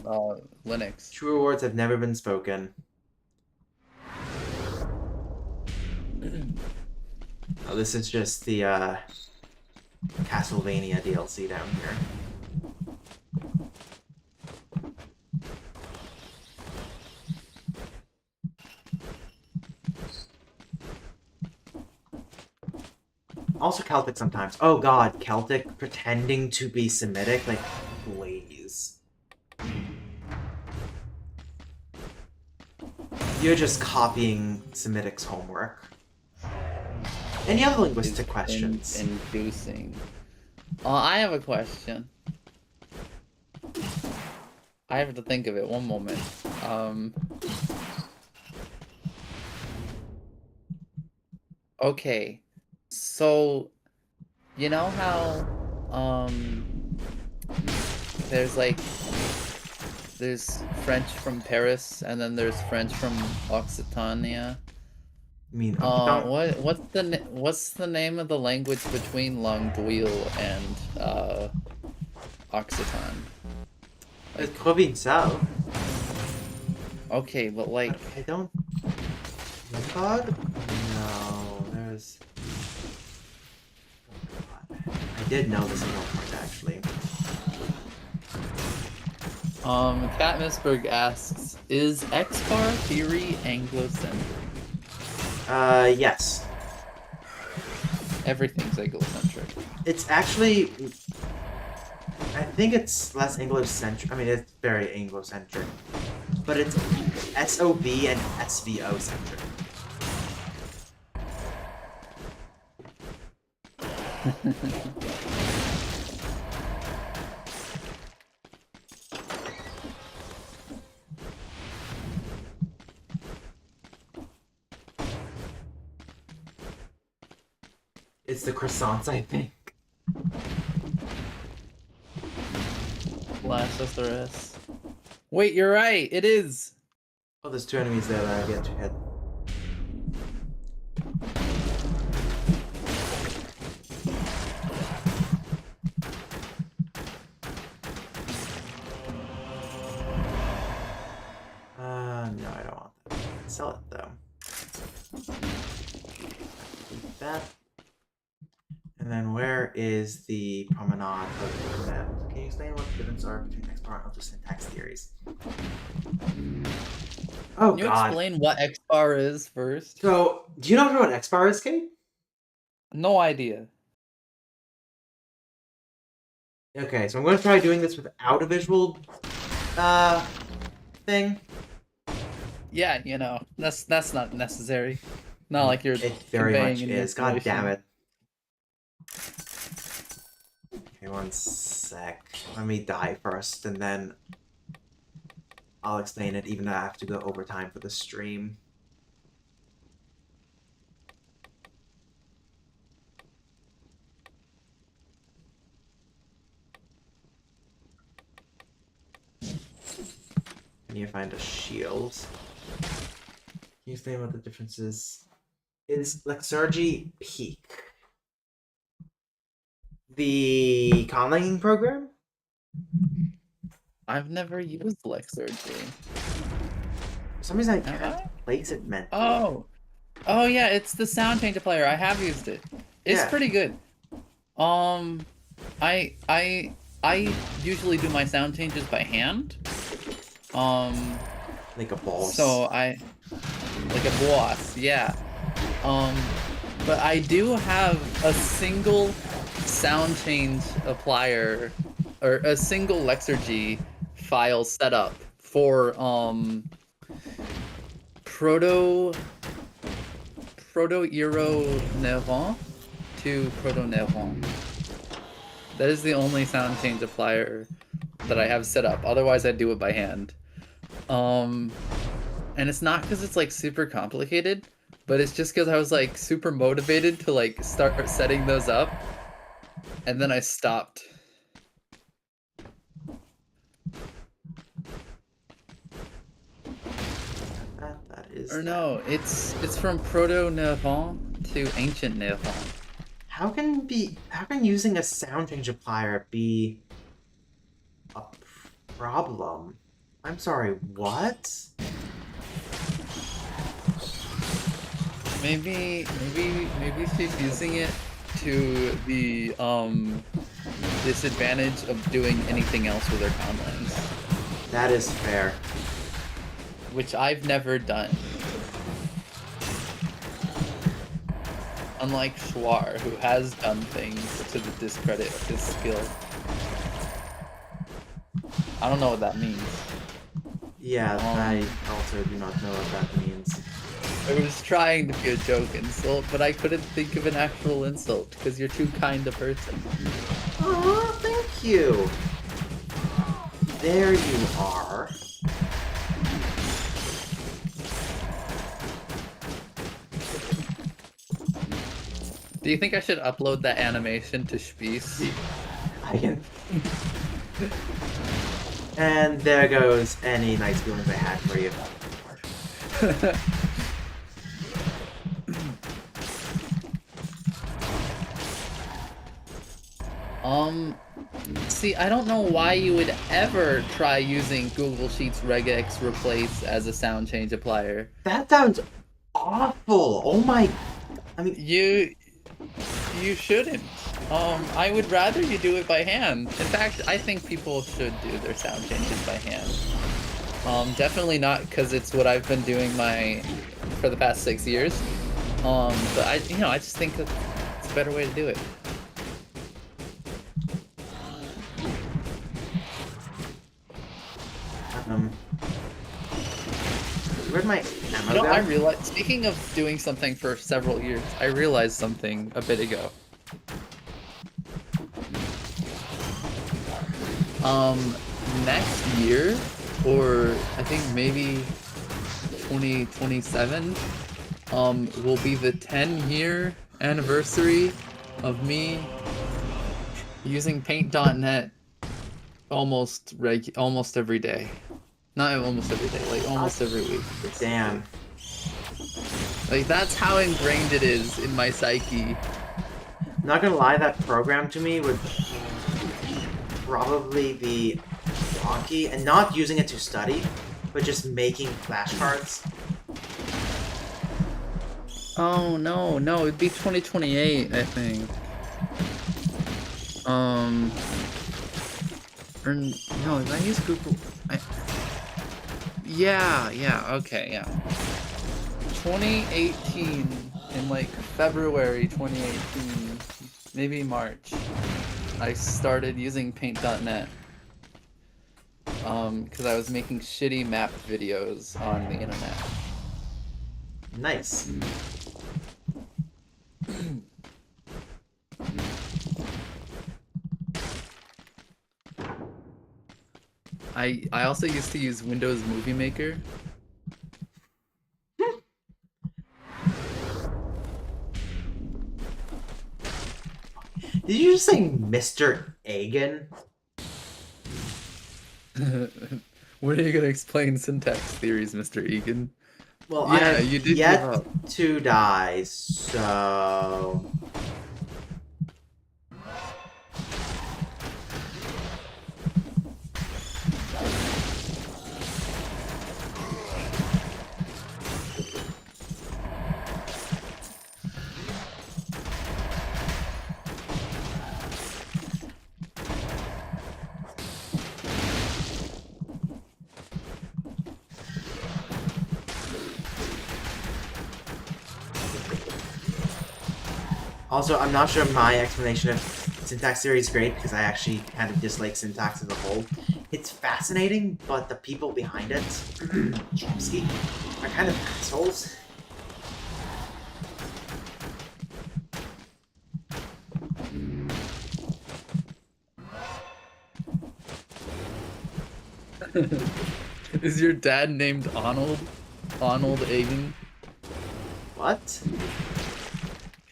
Linux. True words have never been spoken. Oh, this is just the Castlevania DLC down here. Also Celtic sometimes. Oh god, Celtic pretending to be Semitic? Like, please. You're just copying Semitic's homework. Any other linguistic questions? Inducing. I have a question. I have to think of it. One moment. Okay. So, you know how, there's French from Paris, and then there's French from Occitania. I mean, What's the name of the language between Longueuil and Occitan? it's Provençal. Okay, but like, I don't. Lingog? No, there's. Oh god. I did know this in part actually. Kat Misberg asks, is X-bar theory Anglo-centric? Yes. Everything's Anglo-centric. It's actually. I think it's less Anglo-centric. I mean, it's very Anglo-centric. But it's SOV and SVO centric. It's the croissants, I think. Last SRS. Wait, you're right. It is. Oh, there's two enemies there that I get to hit. No, I don't want that. Sell it though. Keep that. And then where is the promenade of the net? Can you explain what the differences are between X-bar and other syntax theories? Oh Can you god. explain what X-bar is first? So, do you know what X-bar is, Kate? No idea. Okay, so I'm going to try doing this without a visual thing. Yeah, you know, that's not necessary. Not like you're It very conveying much any is. God information. damn it. Okay, one sec. Let me die first, and then I'll explain it, even though I have to go overtime for the stream. I need to find a shield. Can you explain what the difference is? Is Lexurgy Peak the conlanging program? I've never used Lexurgy. For some reason I can't place it mentally. Oh yeah, it's the sound changer player. I have used it. It's Yeah. pretty good. I I I usually do my sound changes by hand. Um, Like a boss. so I like a boss, yeah. But I do have a single sound change applier or a single Lexergy file set up for proto Euro Nevant to Proto Nevant. That is the only sound change applier that I have set up. Otherwise, I do it by hand. Um, and it's not because it's like super complicated, but it's just because I was like super motivated to like start setting those up, and then I stopped. That is Or that. no, it's from Proto Nevant to Ancient Nevant. How can using a sound change applier be a problem? I'm sorry, what? Maybe she's using it to the disadvantage of doing anything else with her command lines, That is fair. which I've never done. Unlike Schwar, who has done things to the discredit of his skill. I don't know what that means. Yeah, I Um, also do not know what that means. I was trying to be a joke insult, but I couldn't think of an actual insult because you're too kind a person. Oh, thank you. There you are. Do you think I should upload that animation to Spies? I can. And there goes any nice feelings I had for you. See, I don't know why you would ever try using Google Sheets regex replace as a sound change applier. That sounds awful. Oh my. I mean, You shouldn't. I would rather you do it by hand. In fact, I think people should do their sound changes by hand. Definitely not because it's what I've been doing for the past 6 years. But I just think that it's a better way to do it. um. Where'd my ammo I go? realized, speaking of doing something for several years, I realized something a bit ago. Next year, or I think maybe 2027, will be the 10-year anniversary of me using Paint.net almost every day. Not almost every day, like almost every week. Damn. Like that's how ingrained it is in my psyche. Not gonna lie, that program to me would probably be wonky, and not using it to study, but just making flashcards. Oh no, it'd be 2028, I think. Or no, did I use Google? Yeah, okay, yeah. 2018, in like February 2018, maybe March, I started using Paint.net. Because I was making shitty map videos on the internet. Nice. I also used to use Windows Movie Maker. Did you just say Mr. Egan? When are you gonna explain syntax theories, Mr. Egan? Well, Yeah, I have you did give yet up. to die, so... Also, I'm not sure my explanation of syntax theory is great because I actually kind of dislike syntax as a whole. It's fascinating, but the people behind it, Chomsky, are kind of assholes. Is your dad named Arnold? Arnold Agen? What?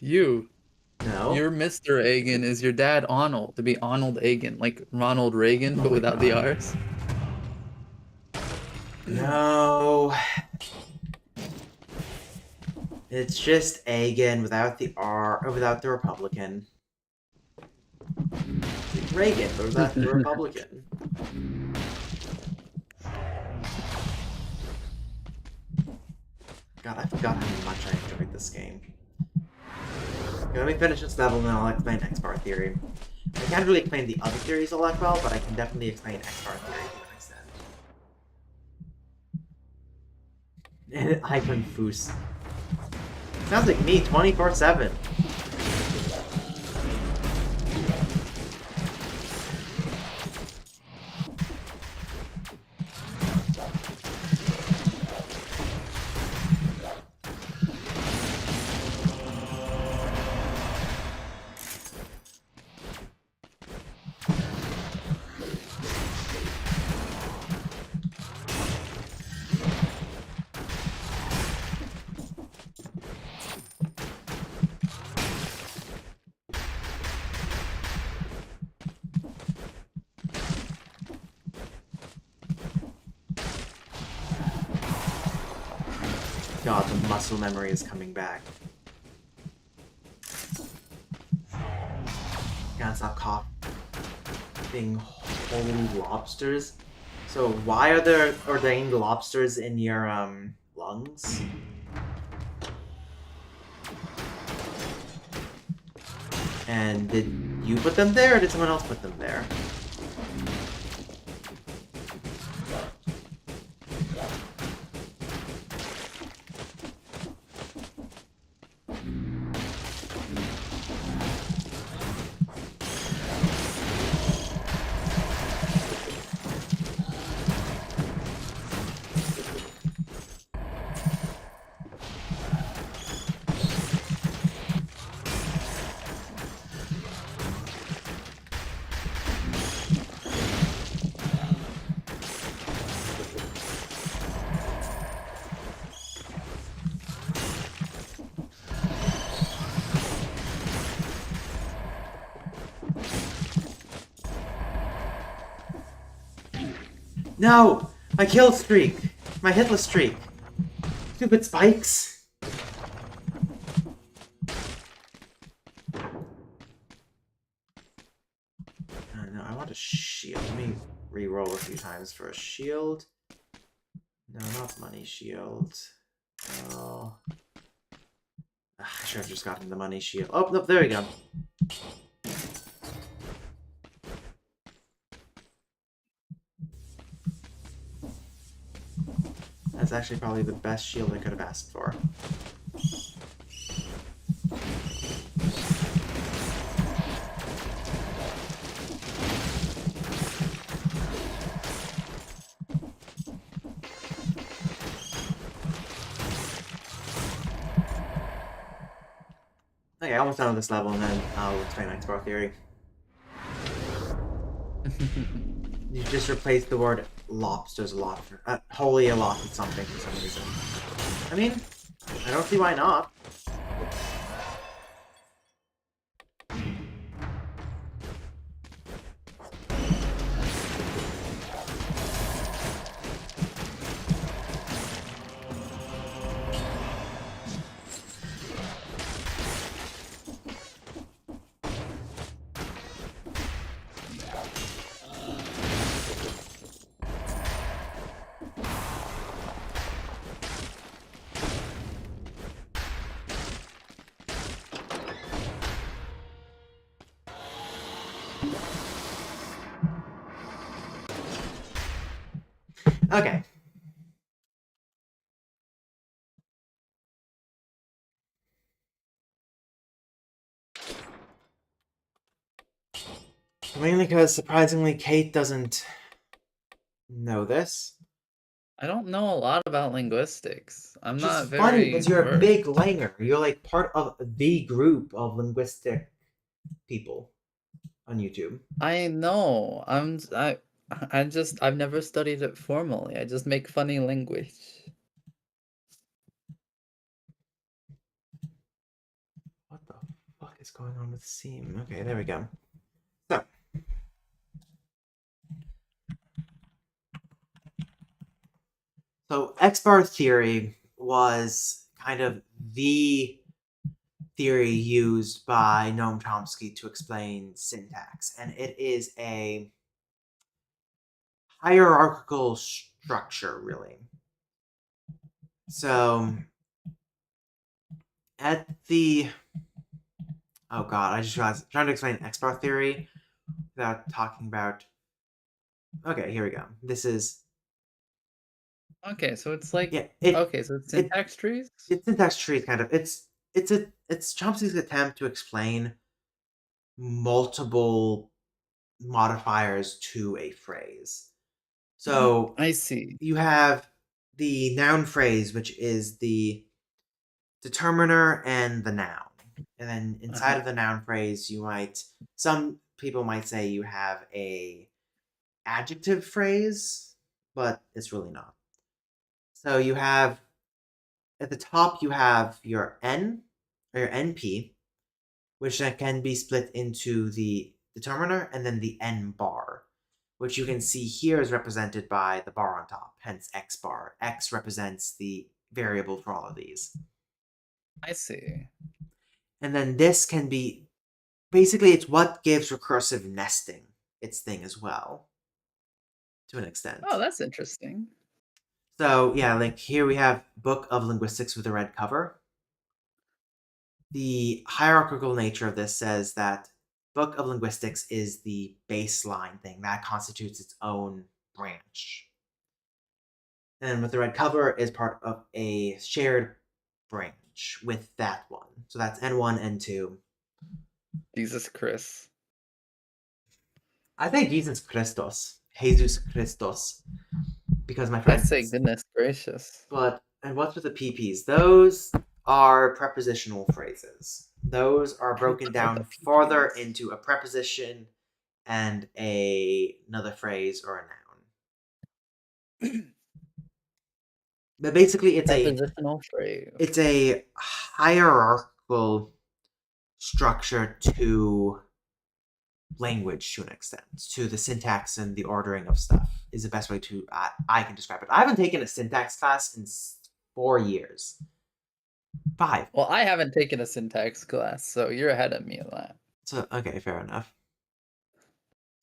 You. No. Your Mr. Agen is your dad Arnold, to be Arnold Agen, like Ronald Reagan, Oh but my without the god. R's. No. It's just Agan without the R, or without the Republican. It's like Reagan, but without the Republican. God, I forgot how much I enjoyed this game. Okay, let me finish this level and then I'll explain X-bar theory. I can't really explain the other theories all that well, but I can definitely explain X-bar theory to an extent. Ivan Foos. Sounds like me 24/7. God, the muscle memory is coming back. Gotta stop coughing holy lobsters. So why are there ordained lobsters in your lungs? And did you put them there or did someone else put them there? No! My kill streak! My hitless streak! Stupid spikes! No, I want a shield. Let me re-roll a few times for a shield. No, not money shield. Oh. I should have just gotten the money shield. Oh, no, there we go. That's actually probably the best shield I could have asked for. Okay, almost done with this level, and then I'll explain X-Bar Theory. You just replaced the word lobsters a lot, wholly a lot with something for some reason. I mean, I don't see why not. Okay. Mainly because surprisingly, Kate doesn't know this. I don't know a lot about linguistics. I'm Which is not funny very because you're a versed. big langer. You're like part of the group of linguistic people on YouTube. I know. I've never studied it formally. I just make funny language. What the fuck is going on with Seam? Okay, there we go. So, X-bar theory was kind of the theory used by Noam Chomsky to explain syntax, and it is a hierarchical structure, really. So, at the oh god, I just realized trying to explain X-bar theory without talking about. Okay, here we go. This is Okay, so it's like yeah. It okay, so it's it syntax trees? it's syntax tree kind of. It's Chomsky's attempt to explain multiple modifiers to a phrase. So I see. you have the noun phrase, which is the determiner and the noun. And then inside Uh-huh. of the noun phrase, some people might say you have a adjective phrase, but it's really not. So you have at the top you have your n or your np, which then can be split into the determiner and then the n bar, which you can see here is represented by the bar on top, hence x bar. X represents the variable for all of these. I see. And then this can be basically it's what gives recursive nesting its thing as well, to an Oh, extent. that's interesting. So yeah, like here we have Book of Linguistics with a red cover. The hierarchical nature of this says that Book of Linguistics is the baseline thing that constitutes its own branch. And with the red cover is part of a shared branch with that one. So that's N1, N2. Jesus Chris. I think Jesus Christos. Jesus Christos. Because my I friend. say goodness gracious. But, and what's with the PPs? Those are prepositional phrases. Those are I don't broken know down the further PPs. into a preposition and another phrase or a noun. But basically, Prepositional phrase. it's a hierarchical structure to language to an extent, to the syntax and the ordering of stuff is the best way to I can describe it. I haven't taken a syntax class in 4 years. 5. Well, I haven't taken a syntax class, so you're ahead of me on that. So okay, fair enough.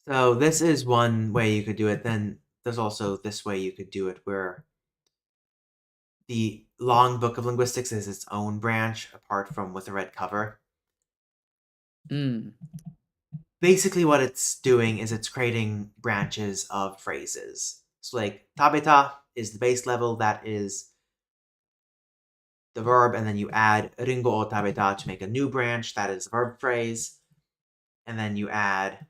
So this is one way you could do it. Then there's also this way you could do it where the long book of linguistics is its own branch apart from with a red cover. Mm, Basically what it's doing is it's creating branches of phrases. So like tabeta is the base level, that is the verb, and then you add ringo o tabeta to make a new branch, that is the verb phrase, and then you add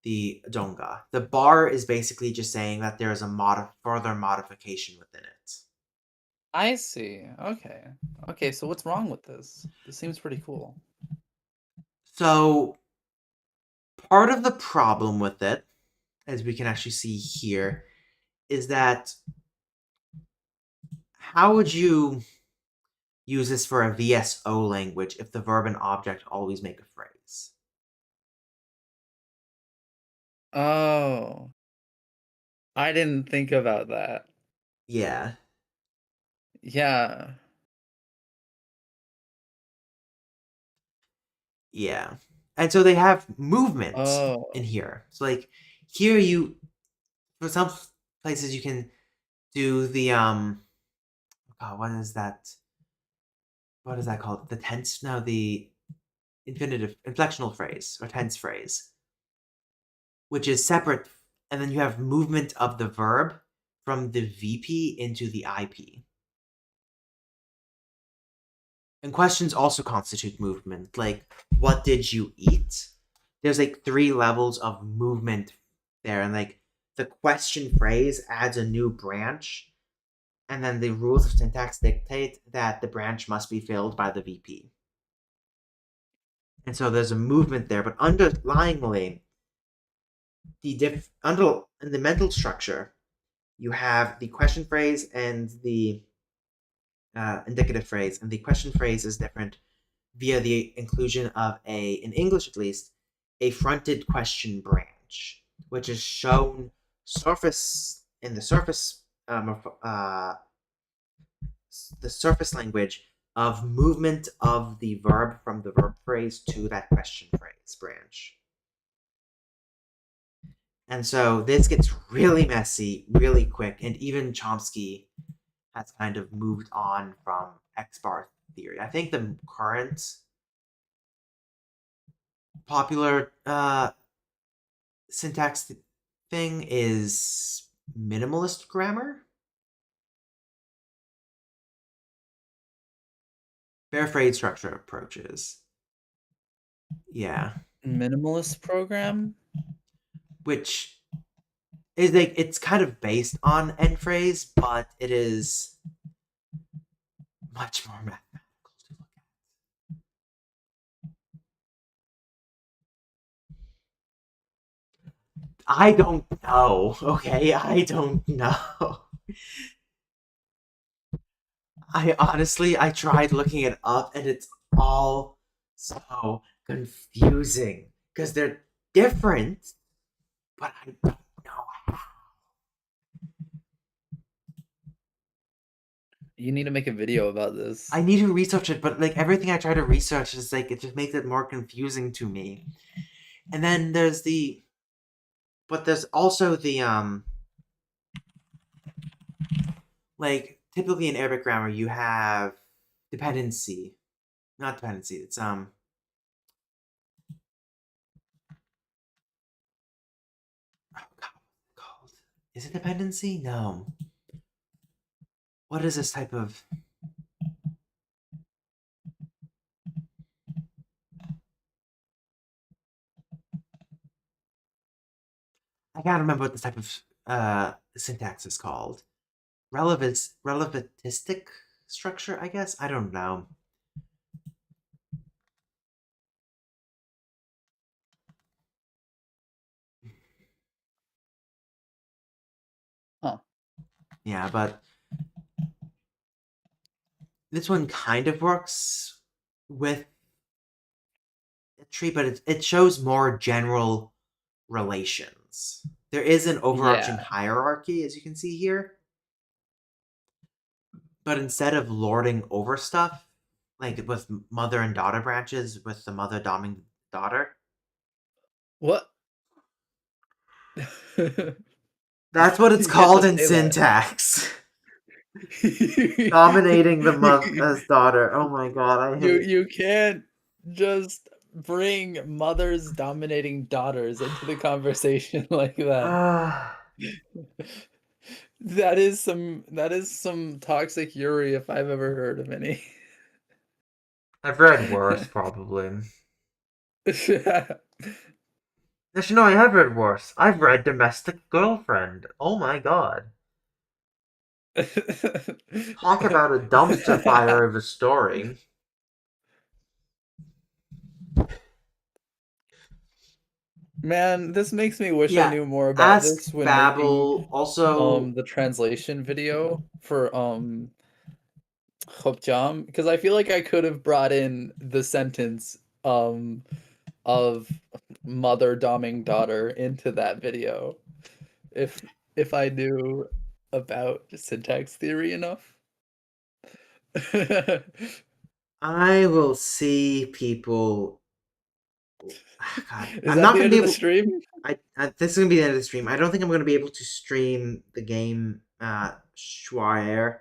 the donga. The bar is basically just saying that there is a further modification within it. I see. Okay. Okay, so what's wrong with this? This seems pretty cool. So part of the problem with it, as we can actually see here, is that how would you use this for a VSO language if the verb and object always make a phrase? Oh, I didn't think about that. Yeah, Yeah. yeah. And so they have movement in Oh, here. So like here you for some places you can do the oh, what is that called? The tense? No, the infinitive inflectional phrase or tense phrase, which is separate, and then you have movement of the verb from the VP into the IP. And questions also constitute movement, like what did you eat? there's like three levels of movement there, and like the question phrase adds a new branch, and then the rules of syntax dictate that the branch must be filled by the VP. And so there's a movement there, but underlyingly, under in the mental structure, you have the question phrase and the indicative phrase, and the question phrase is different via the inclusion of in English at least, a fronted question branch, which is shown surface in the surface language of movement of the verb from the verb phrase to that question phrase branch. And so this gets really messy really quick, and even Chomsky has kind of moved on from X bar theory. I think the current popular syntax thing is minimalist grammar. Fair phrase structure approaches. Yeah. Minimalist program? Which is like it's kind of based on end phrase, but it is much more mathematical to look at. I don't know. Okay, I don't know. I tried looking it up, and it's all so confusing because they're different, but I don't know how. You need to make a video about I this. need to research it, but like everything I try to research is like it just makes it more confusing to me. And then there's also the like typically in Arabic grammar you have dependency, not dependency. It's oh God, called, is it dependency? No. What is this type of? I gotta remember what this type of syntax is called. Relevantistic structure, I guess. I don't know. Huh. Yeah, but this one kind of works with a tree, but it shows more general relations. There is an overarching Yeah. hierarchy, as you can see here, but instead of lording over stuff, like with mother and daughter branches, with the mother doming the daughter, What? that's what it's You can't called just in say that. syntax. Dominating the mother's daughter. Oh my god, I You hate. you can't just bring mothers dominating daughters into the conversation like that. Ah, That is some toxic Yuri if I've ever heard of any. I've read worse, probably. Actually, no, I have read worse. I've read Domestic Girlfriend. Oh my god. Talk about a dumpster fire of a story. Man, this makes me wish I Yeah, knew more about Ask this when making Babel. Also, the translation video for Jam, because I feel like I could have brought in the sentence of mother doming daughter into that video if I knew about syntax theory enough. I will see people. God, Is I'm that not the gonna end be of the able. stream? This is gonna be the end of the stream. I don't think I'm gonna be able to stream the game Schweier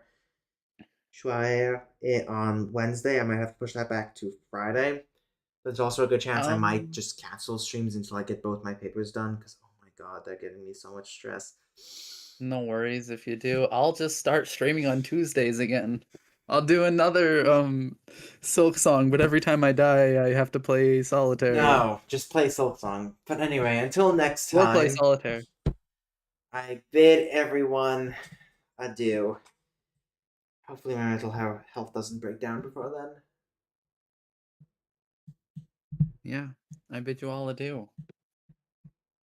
it on Wednesday. I might have to push that back to Friday. There's also a good chance I might Um, just cancel streams until I get both my papers done because oh my god, they're giving me so much stress. no worries if you do. I'll just start streaming on Tuesdays again. I'll do another Silk Song, but every time I die, I have to play solitaire. No, just play Silk Song. But anyway, until next We'll play time, solitaire. I bid everyone adieu. Hopefully, my mental health doesn't break down before then. Yeah, I bid you all adieu.